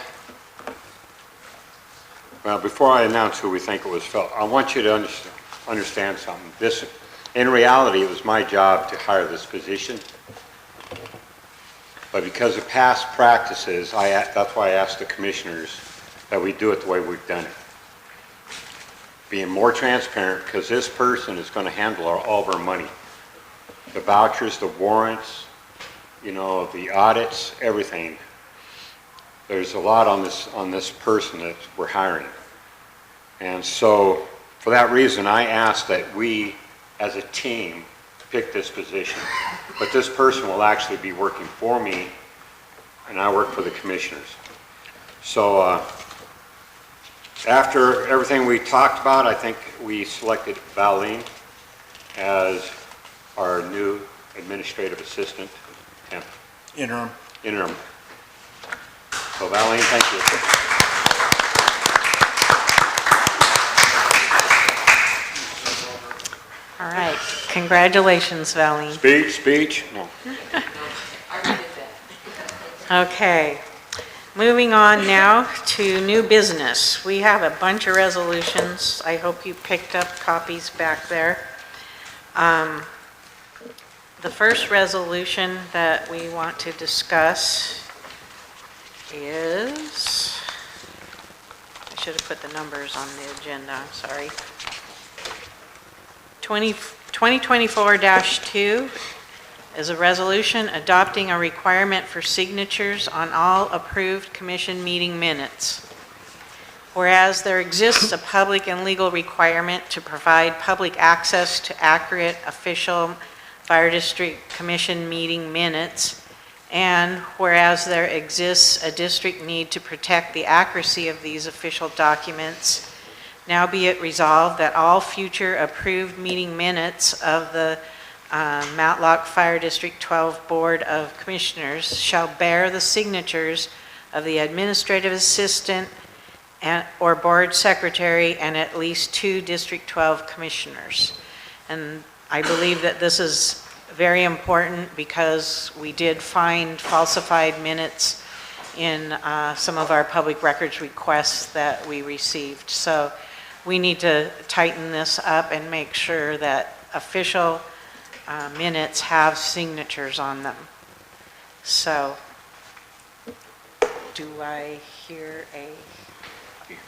well, before I announce who we think it was felt, I want you to understand something. This, in reality, it was my job to hire this position, but because of past practices, that's why I asked the commissioners that we do it the way we've done it. Being more transparent, because this person is going to handle all of our money. The vouchers, the warrants, you know, the audits, everything. There's a lot on this person that we're hiring. And so, for that reason, I asked that we, as a team, pick this position. But this person will actually be working for me, and I work for the commissioners. So, after everything we talked about, I think we selected Valine as our new administrative assistant, temp, Interim. interim. So Valine, thank you. All right, congratulations, Valine. Speech? No. Okay, moving on now to new business. We have a bunch of resolutions. I hope you picked up copies back there. The first resolution that we want to discuss is, I should have put the numbers on the agenda, I'm sorry. 2024-2 is a resolution adopting a requirement for signatures on all approved commission meeting minutes. Whereas there exists a public and legal requirement to provide public access to accurate official Fire District Commission meeting minutes, and whereas there exists a district need to protect the accuracy of these official documents, now be it resolved that all future approved meeting minutes of the Matlock Fire District 12 Board of Commissioners shall bear the signatures of the administrative assistant or board secretary and at least 2 District 12 commissioners. And I believe that this is very important because we did find falsified minutes in some of our public records requests that we received. So we need to tighten this up and make sure that official minutes have signatures on them. So do I hear a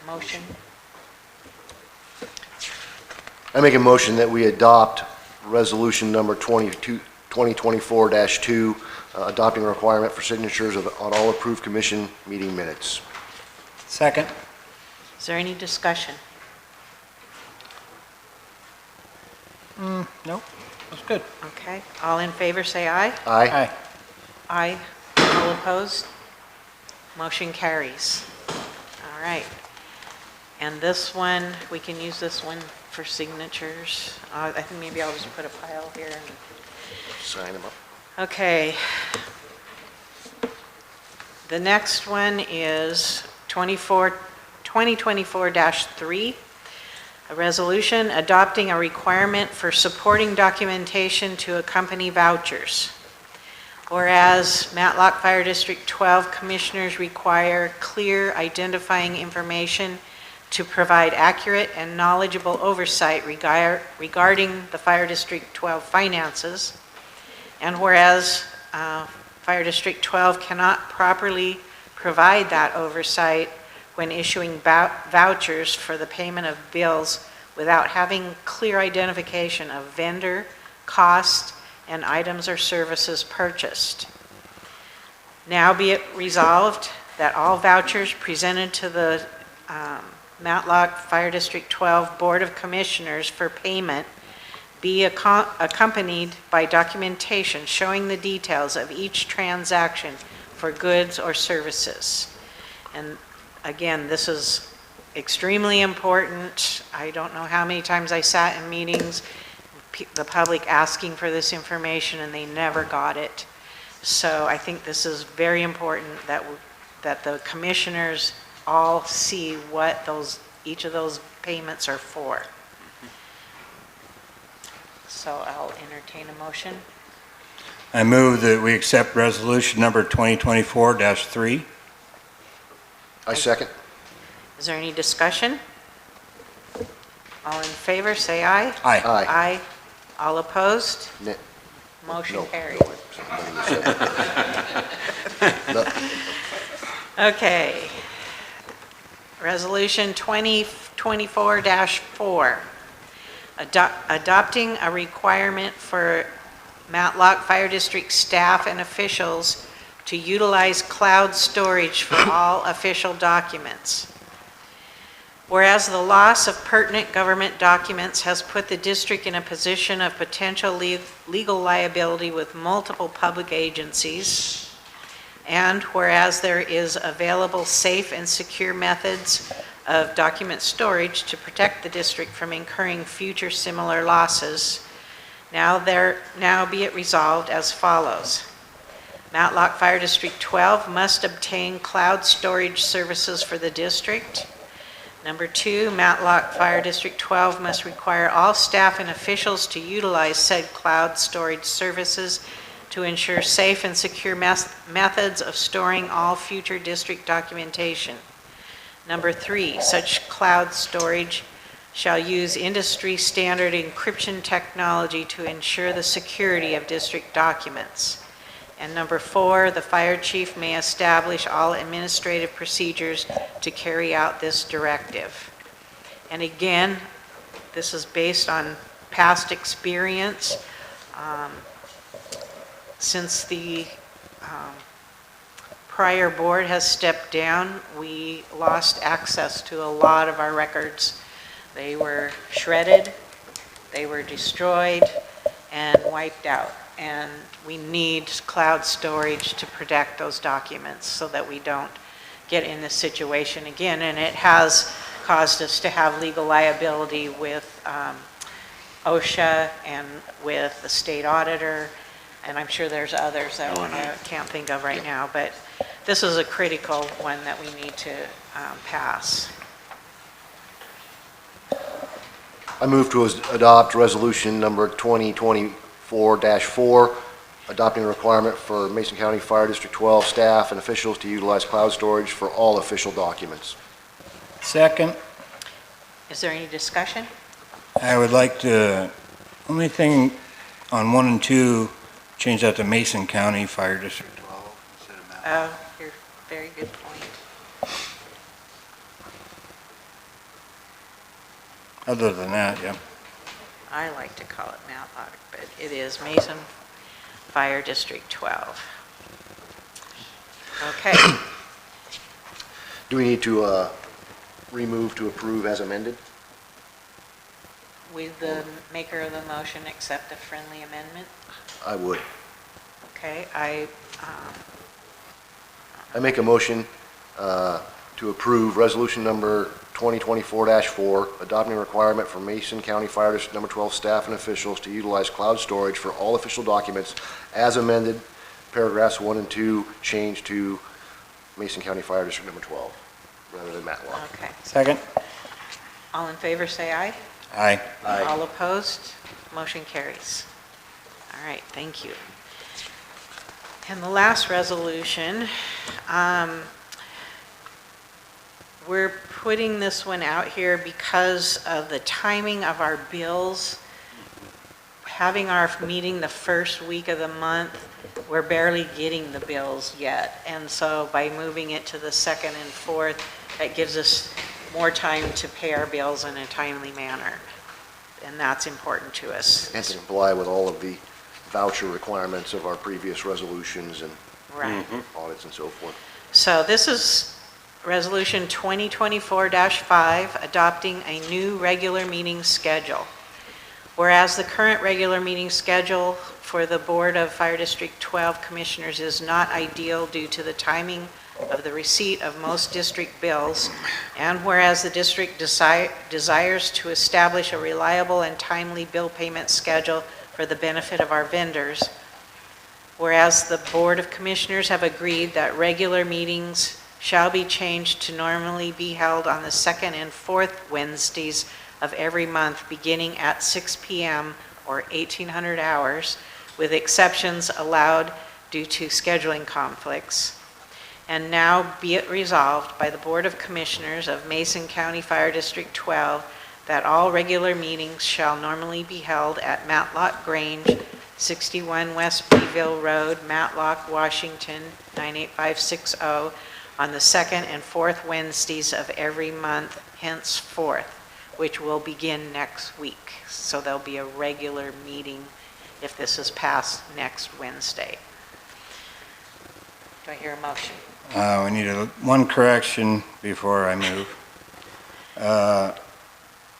motion? I make a motion that we adopt resolution number 2024-2, adopting a requirement for signatures on all approved commission meeting minutes. Second. Is there any discussion? Nope, that's good. Okay, all in favor, say aye. Aye. Aye. Aye. All opposed? Motion carries. All right. And this one, we can use this one for signatures. I think maybe I'll just put a pile here. Sign them up. Okay. The next one is 2024-3, a resolution adopting a requirement for supporting documentation to accompany vouchers. Whereas Matlock Fire District 12 commissioners require clear identifying information to provide accurate and knowledgeable oversight regarding the Fire District 12 finances, and whereas Fire District 12 cannot properly provide that oversight when issuing vouchers for the payment of bills without having clear identification of vendor, cost, and items or services purchased. Now be it resolved that all vouchers presented to the Matlock Fire District 12 Board of Commissioners for payment be accompanied by documentation showing the details of each transaction for goods or services. And again, this is extremely important. I don't know how many times I sat in meetings, the public asking for this information, and they never got it. So I think this is very important that the commissioners all see what each of those payments are for. So I'll entertain a motion. I move that we accept resolution number 2024-3. I second. Is there any discussion? All in favor, say aye. Aye. Aye. Aye. All opposed? Motion No. carried. No. Okay. Resolution 2024-4, adopting a requirement for Matlock Fire District staff and officials to utilize cloud storage for all official documents. Whereas the loss of pertinent government documents has put the district in a position of potential legal liability with multiple public agencies, and whereas there is available safe and secure methods of document storage to protect the district from incurring future similar losses, now be it resolved as follows. Matlock Fire District 12 must obtain cloud storage services for the district. Number 2, Matlock Fire District 12 must require all staff and officials to utilize said cloud storage services to ensure safe and secure methods of storing all future district documentation. Number 3, such cloud storage shall use industry standard encryption technology to ensure the security of district documents. And number 4, the fire chief may establish all administrative procedures to carry out this directive. And again, this is based on past experience. Since the prior board has stepped down, we lost access to a lot of our records. They were shredded, they were destroyed, and wiped out. And we need cloud storage to protect those documents so that we don't get in this situation again. And it has caused us to have legal liability with OSHA and with the state auditor, and I'm sure there's others that I can't think of right now, but this is a critical one that we need to pass. I move to adopt resolution number 2024-4, adopting a requirement for Mason County Fire District 12 staff and officials to utilize cloud storage for all official documents. Second. Is there any discussion? I would like to, only thing on 1 and 2, change that to Mason County Fire District 12 instead of Matlock. You're very good point. Other than that, yeah. I like to call it Matlock, but it is Mason Fire District 12. Okay. Do we need to remove to approve as amended? Will the maker of the motion accept a friendly amendment? I would. Okay, I make a motion to approve resolution number 2024-4, adopting a requirement for Mason County Fire District Number 12 staff and officials to utilize cloud storage for all official documents as amended, paragraphs 1 and 2 changed to Mason County Fire District Number 12, rather than Matlock. Okay. Second? All in favor, say aye. Aye. All opposed? Motion carries. All right, thank you. And the last resolution, we're putting this one out here because of the timing of our bills. Having our meeting the first week of the month, we're barely getting the bills yet. And so by moving it to the second and fourth, that gives us more time to pay our bills in a timely manner. And that's important to us. And to comply with all of the voucher requirements of our previous resolutions and Right. audits and so forth. So this is Resolution 2024-5, adopting a new regular meeting schedule. Whereas the current regular meeting schedule for the Board of Fire District 12 Commissioners is not ideal due to the timing of the receipt of most district bills, and whereas the district desires to establish a reliable and timely bill payment schedule for the benefit of our vendors, whereas the Board of Commissioners have agreed that regular meetings shall be changed to normally be held on the second and fourth Wednesdays of every month, beginning at 6 p.m. or 1800 hours, with exceptions allowed due to scheduling conflicts. And now be it resolved by the Board of Commissioners of Mason County Fire District 12 that all regular meetings shall normally be held at Matlock Grange, 61 West Beeville Road, Matlock, Washington, 98560, on the second and fourth Wednesdays of every month henceforth, which will begin next week. So there'll be a regular meeting if this is passed next Wednesday. Do I hear a motion? We need one correction before I move.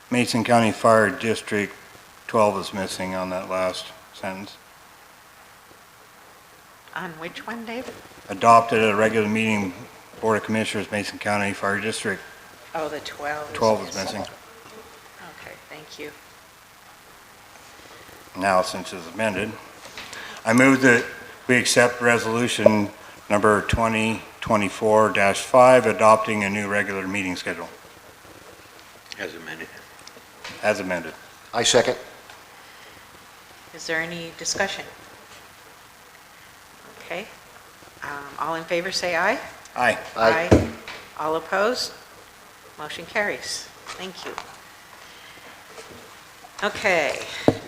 Mason County Fire District 12 is missing on that last sentence. On which one, Dave? Adopted at a regular meeting, Board of Commissioners, Mason County Fire District Oh, the 12. 12 is missing. Okay, thank you. Now, since it's amended, I move that we accept resolution number 2024-5, adopting a new regular meeting schedule. As amended. As amended. I second. Is there any discussion? Okay. All in favor, say aye. Aye. Aye. All opposed? Motion carries. Thank you. Okay,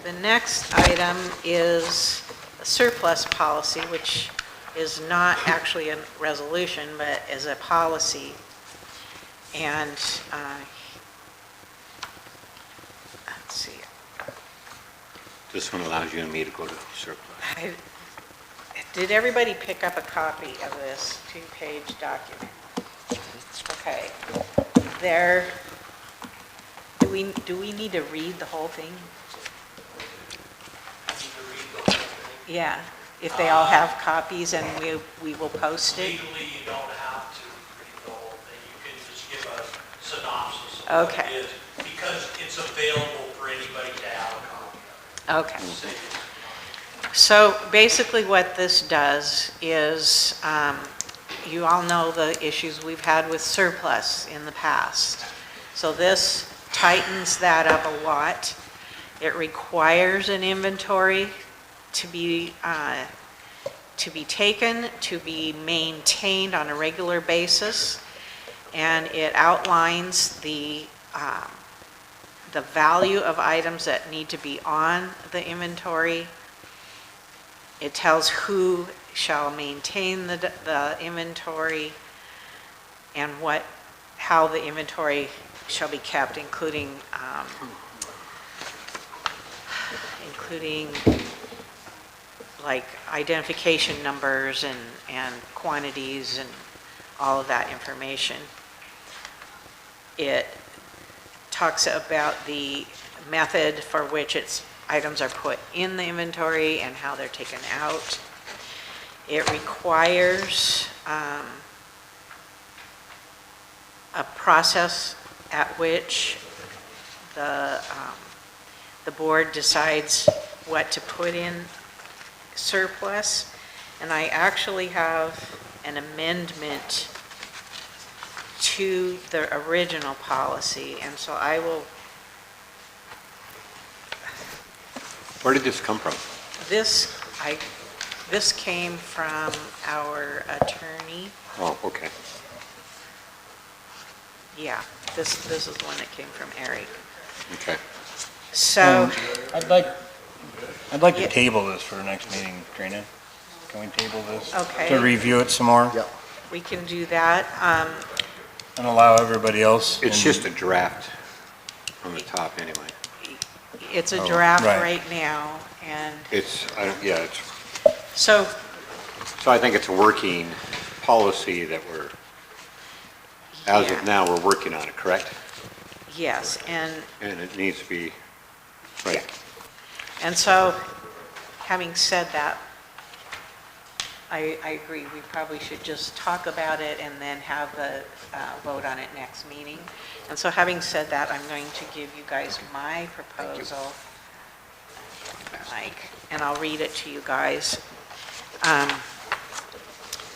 the next item is a surplus policy, which is not actually a resolution, but is a policy. And let's see. This one allows you and me to go to surplus. Did everybody pick up a copy of this two-page document? Okay. There, do we need to read the whole thing? I need to read the whole thing. Yeah, if they all have copies and we will post it? Legally, you don't have to read the whole thing. You can just give a synopsis of what Okay. it is, because it's available for anybody to have a copy of Okay. it. So basically what this does is, you all know the issues we've had with surplus in the past. So this tightens that up a lot. It requires an inventory to be taken, to be maintained on a regular basis, and it outlines the value of items that need to be on the inventory. It tells who shall maintain the inventory and how the inventory shall be kept, including like identification numbers and quantities and all of that information. It talks about the method for which items are put in the inventory and how they're taken out. It requires a process at which the board decides what to put in surplus, and I actually have an amendment to the original policy, and so I will, Where did this come from? this came from our attorney. Oh, okay. Yeah, this is one that came from Eric. Okay. So, I'd like Yeah. to table this for the next meeting, Trina. Can we table this? Okay. To review it some more? Yep. we can do that. And allow everybody else? It's in- just a draft on the top anyway. It's a Oh, draft right. right now, and Yeah, so, so I think it's a working policy that as yeah, of now, we're working on it, correct? yes, and And it needs to be, right. And so, having said that, I agree, we probably should just talk about it and then have the vote on it next meeting. And so having said that, I'm going to give you guys my proposal, Mike, and I'll read it to you guys.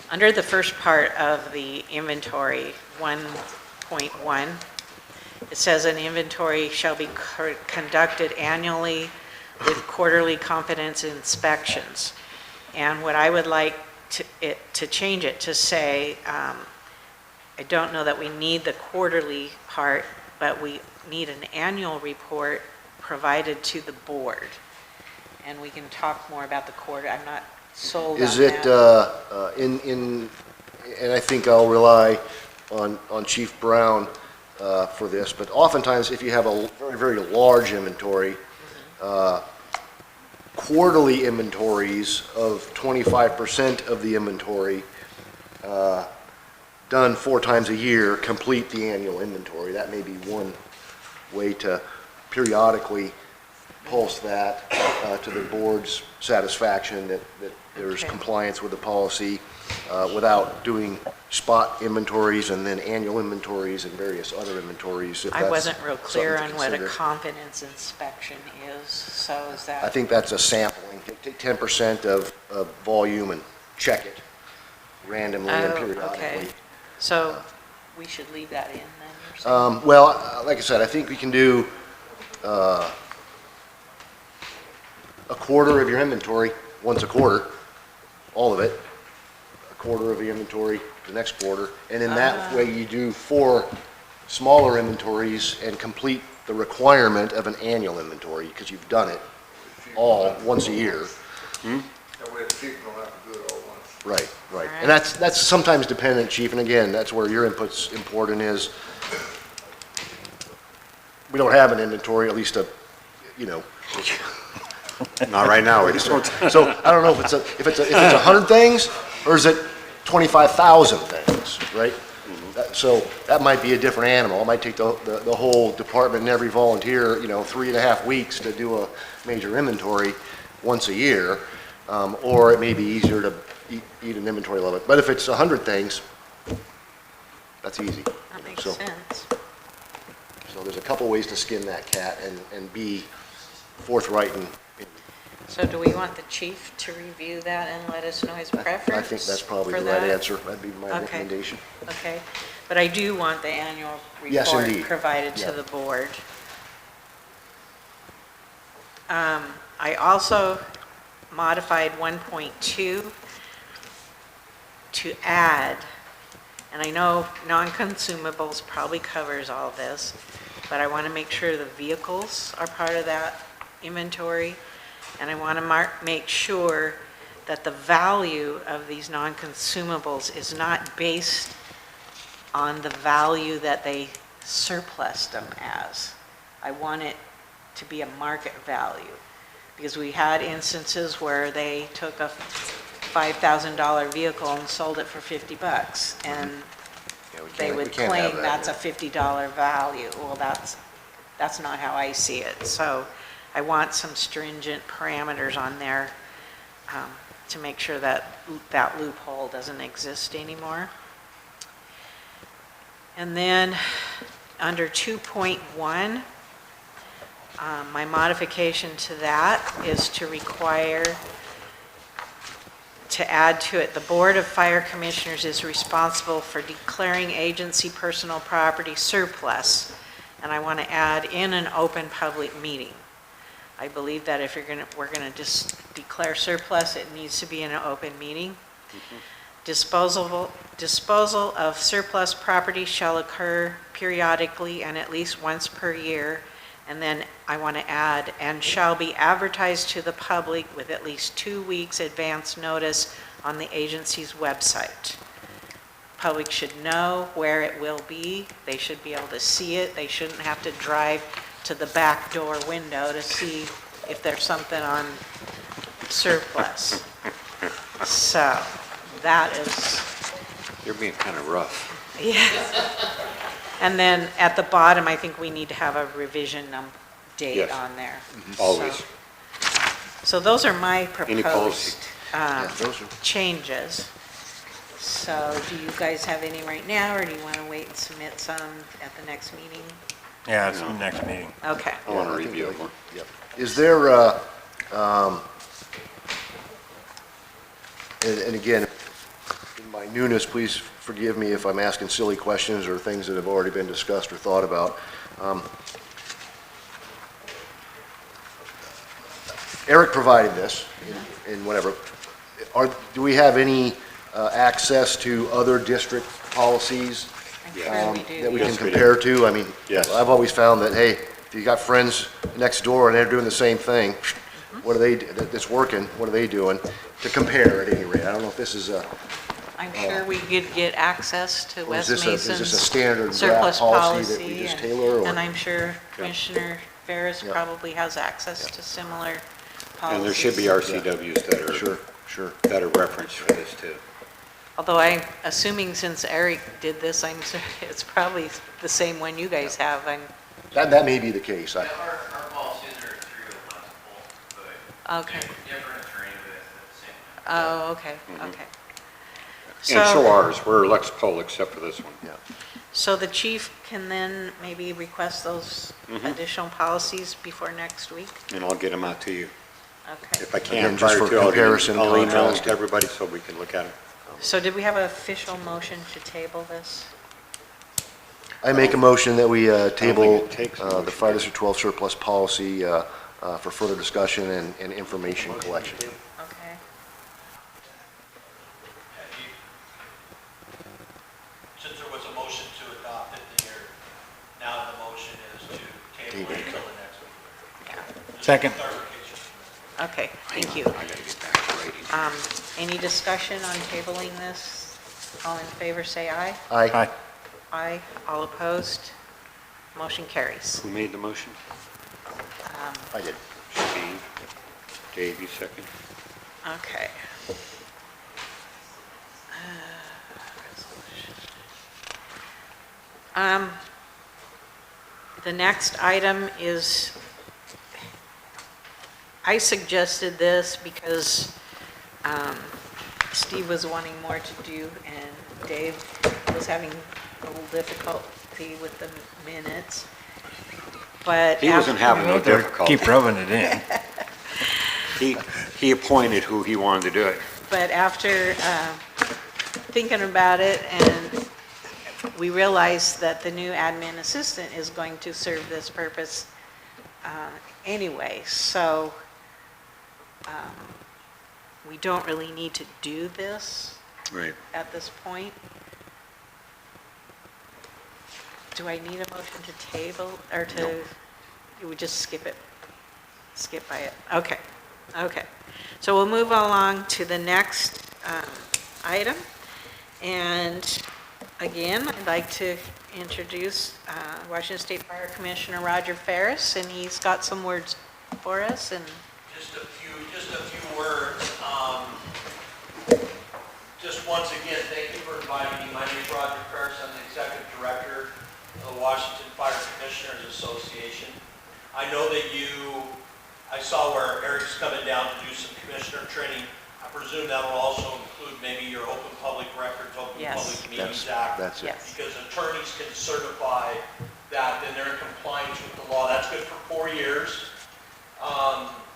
Under the first part of the inventory, 1.1, it says an inventory shall be conducted annually with quarterly confidence inspections. And what I would like to change it to say, I don't know that we need the quarterly part, but we need an annual report provided to the board. And we can talk more about the quarter, I'm not sold on Is it, that. and I think I'll rely on Chief Brown for this, but oftentimes if you have a very, very large inventory, quarterly inventories of 25% of the inventory done 4 times a year complete the annual inventory. That may be one way to periodically pulse that to the board's satisfaction that there's Okay. compliance with the policy without doing spot inventories and then annual inventories and various other inventories. If I that's wasn't real clear something on to what a consider. confidence inspection is, so is I that, think that's a sampling. Take 10% of volume and check it randomly and Oh, periodically. okay. So we should leave that in then, you're saying? Well, like I said, I think we can do a quarter of your inventory once a quarter, all of it, a quarter of the inventory the next quarter, and in that way you do 4 smaller inventories and complete the requirement of an annual inventory, because you've done it all once a year. That way the chief don't have to do it all once. Right, right. Alright. And that's sometimes dependent, Chief, and again, that's where your input's important is, we don't have an inventory, at least Not right now. It's so I don't know if it's 100 things, or is it 25,000 things, right? So that might be a different animal. It might take the whole department and every volunteer, 3.5 weeks to do a major inventory once a year, or it may be easier to eat an inventory level. But if it's 100 things, that's easy. That makes So- sense. So there's a couple ways to skin that cat and be forthright and So do we want the chief to review that and let us know his preference? I think that's probably for the right that? answer. That'd be my Okay. recommendation. Okay, but I do want the annual Yes, report indeed. provided Yeah. to the board. I also modified 1.2 to add, and I know non-consumables probably covers all this, but I want to make sure the vehicles are part of that inventory, and I want to make sure that the value of these non-consumables is not based on the value that they surplused them as. I want it to be a market value, because we had instances where they took a $5,000 vehicle and sold it for $50, and they would claim that's a $50 value. Well, that's not how I see it. So I want some stringent parameters on there to make sure that that loophole doesn't exist anymore. And then, under 2.1, my modification to that is to require, to add to it, the Board of Fire Commissioners is responsible for declaring agency personal property surplus. And I want to add in an open public meeting. I believe that if we're gonna just declare surplus, it needs to be in an open meeting. Disposal of surplus property shall occur periodically and at least once per year. And then I want to add, and shall be advertised to the public with at least 2 weeks advance notice on the agency's website. Public should know where it will be. They should be able to see it. They shouldn't have to drive to the back door window to see if there's something on surplus. So, that is, You're being kind of rough. yeah. And then at the bottom, I think we need to have a revision date Yes. on there. Always. So those are my Any policy? proposed changes. So do you guys have any right now, or do you want to wait and submit some at the next meeting? Yeah, it's the next meeting. Okay. I want to I think review I it more. Yep. Is there, and again, in my newness, please forgive me if I'm asking silly questions or things that have already been discussed or thought about. Eric provided this in whatever. Do we have any access to other district policies I'm sure we that we do. can Yes, we do. compare to? I mean, Yes. I've always found that, hey, if you got friends next door and they're doing the same thing, what are they, that's working, what are they doing? To compare at any rate. I don't know if this is a, I'm sure we could get access to or is West this a Mason's standard draft surplus policy that we policy. just tailor? Or? And I'm sure Commissioner Ferris Yeah. probably has access to similar policies. And there should be RCWs that are, Sure. that are referenced for this too. Although I'm assuming since Eric did this, I'm sure it's probably the same one you guys have. That may be the case. Our policies are through multiple, but Okay. different attorney with at the same time. Oh, okay, okay. And so ours, we're Lex Pol except for this one. Yeah. So the chief can then maybe request those Mm-hmm. additional policies before next week? And I'll get them out to you. Okay. If I Again, can, just prior for to, comparison, I'll email them contrast. to everybody so we can look at them. So did we have an official motion to table this? I make a motion that we table it takes a the motion. Fire District 12 surplus policy for further discussion and information collection. Okay. Since there was a motion to adopt it, then now the motion is to table it until the next meeting. Just Second. clarification. Okay, thank you. I gotta get back to writing. Any discussion on tabling this? All in favor, say aye. Aye. Aye. Aye. All opposed? Motion carries. Who made the motion? I did. Steve. Dave, you second? Okay. The next item is, I suggested this because Steve was wanting more to do and Dave was having a little difficulty with the minutes. But He wasn't having no They're- difficulty. Keep rubbing it in. He appointed who he wanted to do it. But after thinking about it, and we realized that the new admin assistant is going to serve this purpose anyway, so we don't really need to do this Right. at this point. Do I need a motion to table, or to, you would just skip it? Skip by it, okay, okay. So we'll move along to the next item. And again, I'd like to introduce Washington State Fire Commissioner Roger Ferris, and he's got some words for us, and Just a few words. Just once again, thank you for inviting me. My name is Roger Ferris. I'm the Executive Director of the Washington Fire Commissioners Association. I know that I saw where Eric's coming down to do some commissioner training. I presume that will also include maybe your Open Public Records, Open Yes. Public Meetings That's- Act. that's it. Yes. Because attorneys can certify that, then they're in compliance with the law. That's good for 4 years.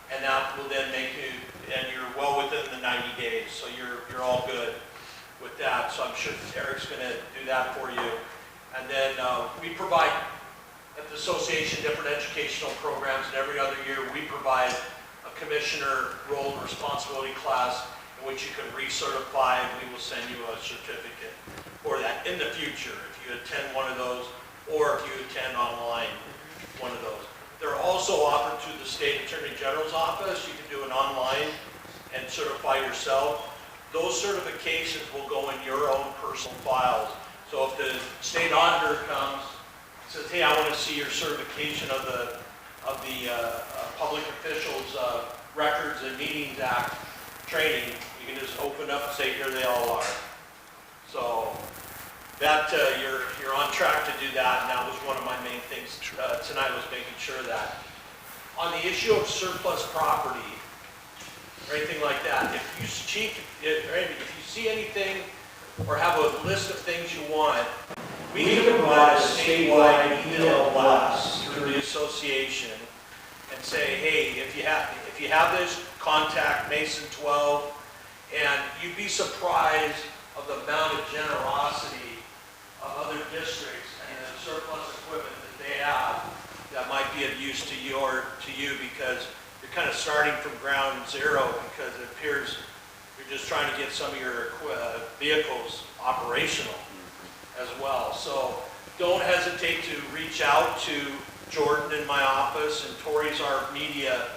And that will then make you, and you're well within the 90 days, so you're all good with that. So I'm sure Eric's gonna do that for you. And then we provide, at the association, different educational programs, and every other year, we provide a commissioner role and responsibility class in which you can recertify, and we will send you a certificate for that in the future, if you attend one of those, or if you attend online one of those. They're also offered through the State Attorney General's office. You can do it online and certify yourself. Those certifications will go in your own personal files. So if the state auditor comes, says, hey, I want to see your certification of the Public Officials Records and Meetings Act training, you can just open up and say, here they all are. So that, you're on track to do that, and that was one of my main things tonight, was making sure that. On the issue of surplus property, or anything like that, if you see anything, or have a list of things you want, we can provide a statewide email blast through the association and say, hey, if you have this, contact Mason 12, and you'd be surprised of the amount of generosity of other districts and the surplus equipment that they have that might be of use to you, because you're kind of starting from ground zero, because it appears you're just trying to get some of your vehicles operational as well. So don't hesitate to reach out to Jordan in my office, and Tori's our media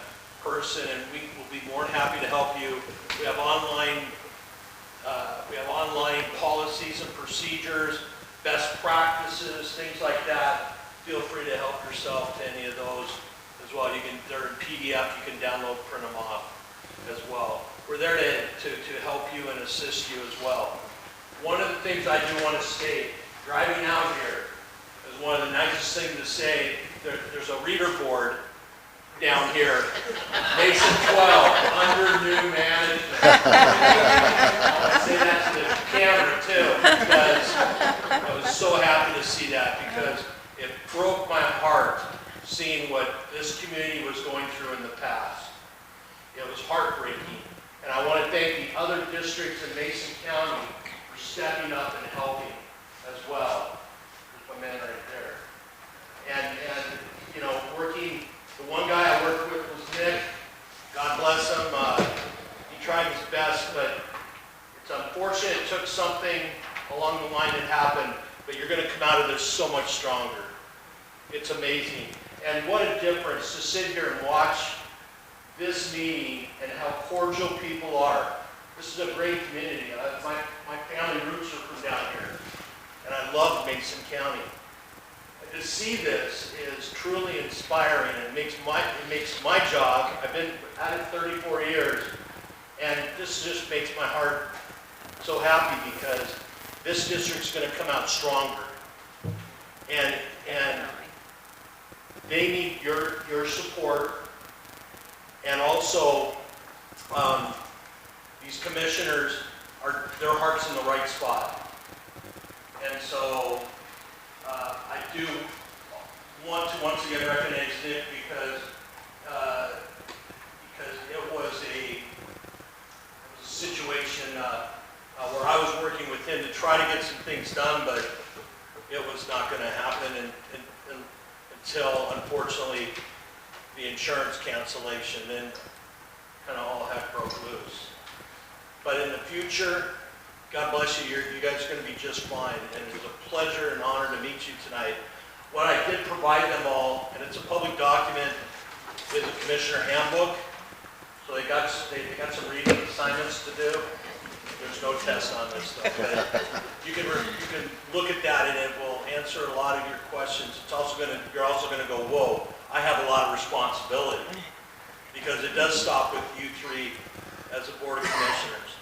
person, and we will be more than happy to help you. We have online policies and procedures, best practices, things like that. Feel free to help yourself to any of those as well. They're in PDF, you can download, print them off as well. We're there to help you and assist you as well. One of the things I do want to state, driving out here, is one of the nicest things to say, there's a reader board down here, Mason 12, under new management. I'll say that to the camera too, because I was so happy to see that, because it broke my heart seeing what this community was going through in the past. It was heartbreaking. And I want to thank the other districts in Mason County for stepping up and helping as well. There's my man right there. And the one guy I worked with was Nick. God bless him. He tried his best, but it's unfortunate it took something along the line that happened, but you're going to come out of this so much stronger. It's amazing. And what a difference to sit here and watch this meeting and how cordial people are. This is a great community. My family roots are from down here, and I love Mason County. And to see this is truly inspiring, and it makes my job, I've been at it 34 years, and this just makes my heart so happy, because this district's going to come out stronger. And they need your support, and also these commissioners their heart's in the right spot. And so I do want to once again recognize Nick, because it was a situation where I was working with him to try to get some things done, but it was not going to happen until, unfortunately, the insurance cancellation, then kind of all heck broke loose. But in the future, God bless you, you guys are going to be just fine, and it was a pleasure and honor to meet you tonight. What I did provide them all, and it's a public document, is a commissioner handbook. So they got some reading assignments to do. There's no test on this stuff, but you can look at that, and it will answer a lot of your questions. You're also going to go, whoa, I have a lot of responsibility, because it does stop with you three as a board of commissioners.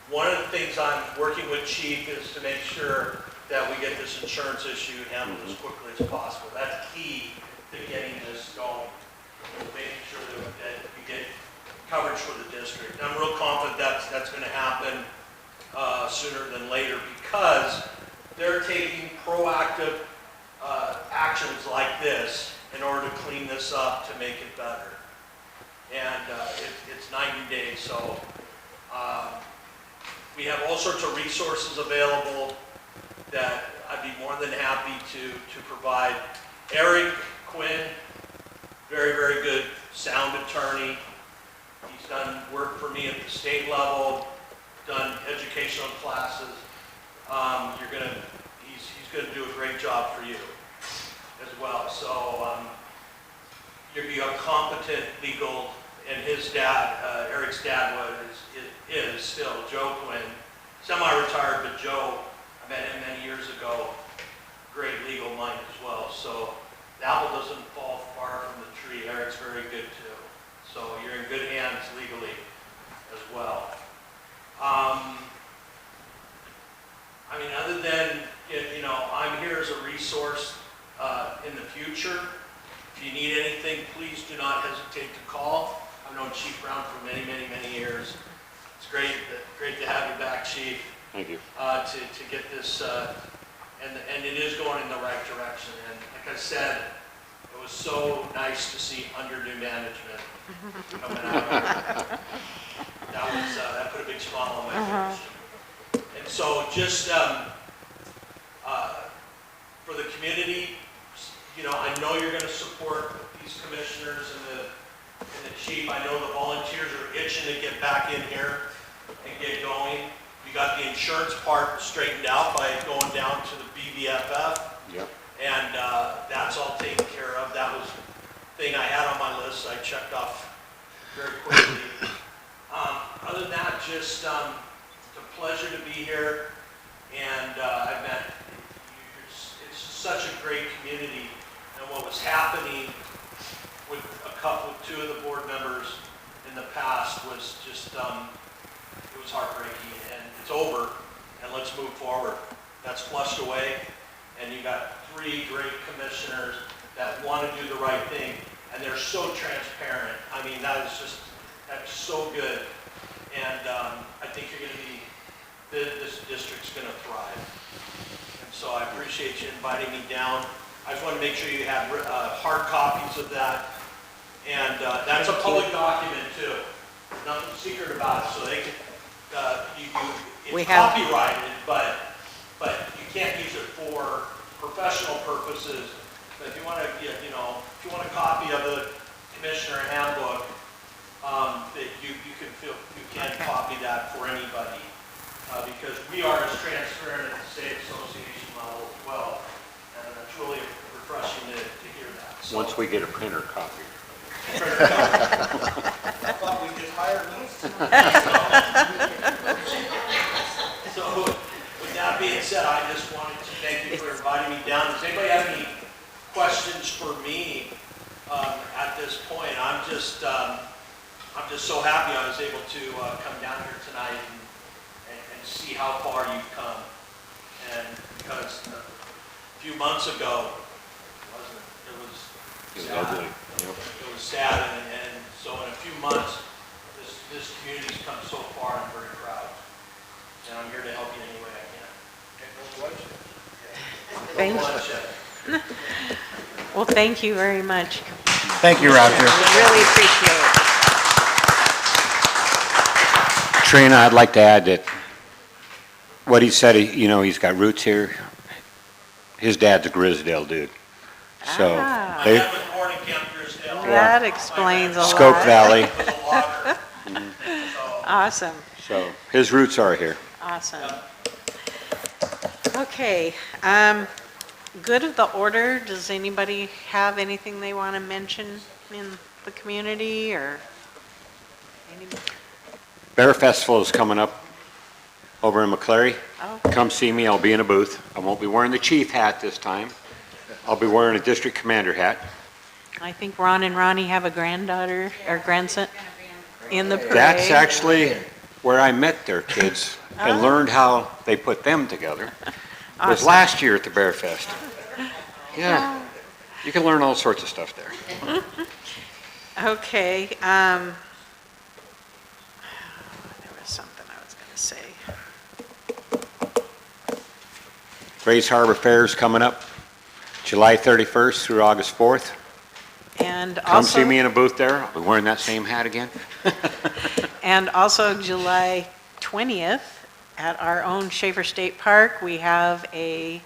One of the things I'm working with Chief is to make sure that we get this insurance issue handled as quickly as possible. That's key to getting this going, making sure that we get coverage for the district. And I'm real confident that's happen sooner than later, because they're taking proactive actions like this in order to clean this up to make it better. And it's 90 days, so we have all sorts of resources available that I'd be more than happy to provide. Eric Quinn, very, very good sound attorney. He's done work for me at the state level, done educational classes. He's gonna do a great job for you as well. So you have competent legal, and his dad, Eric's dad is still Joe Quinn, semi-retired, but Joe, I met him many years ago, great legal mind as well. So the apple doesn't fall far from the tree. Eric's very good too. So you're in good hands legally as well. I mean, other than, I'm here as a resource in the future. If you need anything, please do not hesitate to call. I've known Chief Brown for many, many, many years. It's great to have you back, Chief. Thank you. To get this, and it is going in the right direction. And like I said, it was so nice to see under new management coming out. That put a big smile on my face. And so just for the community, I know you're going to support these commissioners and the chief. I know the volunteers are itching to get back in here and get going. We got the insurance part straightened out by going down to the BVFF. Yep. And that's all taken care of. That was the thing I had on my list. I checked off very quickly. Other than that, just it's a pleasure to be here. And I've met, it's such a great community. And what was happening with two of the board members in the past was just, it was heartbreaking. And it's over, and let's move forward. That's flushed away, and you got 3 great commissioners that want to do the right thing, and they're so transparent. I mean, that's so good. And I think you're going to be, this district's going to thrive. And so I appreciate you inviting me down. I just want to make sure you have hard copies of that. And that's a public document too. Nothing secret about it, so they can, it's copyrighted, but you can't use it for professional purposes. But if you want to get, if you want a copy of the commissioner handbook, that you can copy that for anybody, because we are as transparent at the state association level as well, and it's really refreshing to hear that. So, Once we get a printer copy. I thought we just hired them. So with that being said, I just wanted to thank you for inviting me down. Does anybody have any questions for me at this point? I'm just so happy I was able to come down here tonight and see how far you've come. And because a few months ago, it was ugly. It Yep. was sad, and so in a few months, this community's come so far, and I'm very proud. And I'm here to help you any way I can. Thank you. Well, thank you very much. Thank you, Roger. We really appreciate it. Trina, I'd like to add that what he said, he's got roots here. His dad's a Grisdale dude. So Ah. I was born in Camp Grisdale. That explains a lot. Skoke Valley. I was a logger. Awesome, So his roots are here. awesome. Okay, good of the order. Does anybody have anything they want to mention in the community or? Bear Festival is coming up over in McClary. Oh. Come see me, I'll be in a booth. I won't be wearing the chief hat this time. I'll be wearing a district commander hat. I think Ron and Ronnie have a granddaughter or grandson in the parade. That's actually where I met their kids and learned how they put them together. It was Awesome. last year at the Bear Fest. Yeah, you can learn all sorts of stuff there. Okay, there was something I was going say? Grays Harbor Fair is coming up July 31st through August 4th. And Come see also, me in a booth there. I'll be wearing that same hat again. and also July 20th, at our own Schaefer State Park, we have the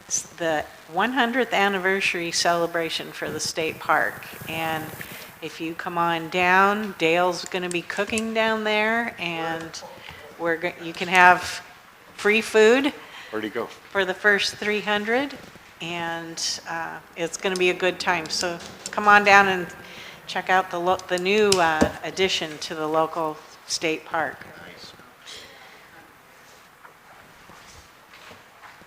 100th anniversary celebration for the state park. And if you come on down, Dale's going to be cooking down there, and you can have free food Where'd he go? for the first 300, and it's going to be a good time. So come on down and check out the new addition to the local state park.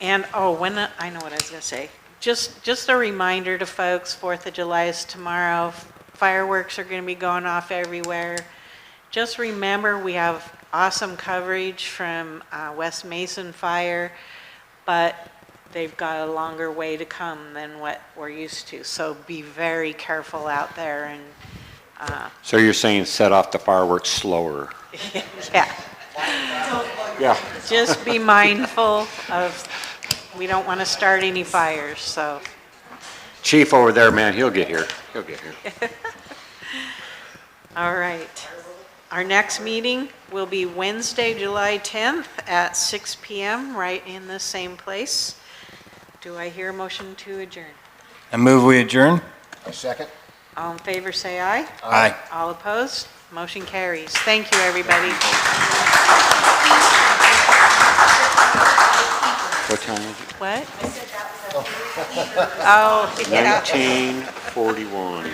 And, I know what I was going to say. Just a reminder to folks, 4th of July is tomorrow. Fireworks are going to be going off everywhere. Just remember, we have awesome coverage from West Mason Fire, but they've got a longer way to come than what we're used to. So be very careful out there, and So you're saying set off the fireworks slower? yeah, Yeah. just be mindful of, we don't want to start any fires, so. Chief over there, man, he'll get here. He'll get here. All right. Our next meeting will be Wednesday, July 10th at 6 PM, right in the same place. Do I hear a motion to adjourn? I move we adjourn? A second? All in favor, say aye. Aye. All opposed? Motion carries. Thank you, everybody. What time is it? What? Oh, yeah. 1941.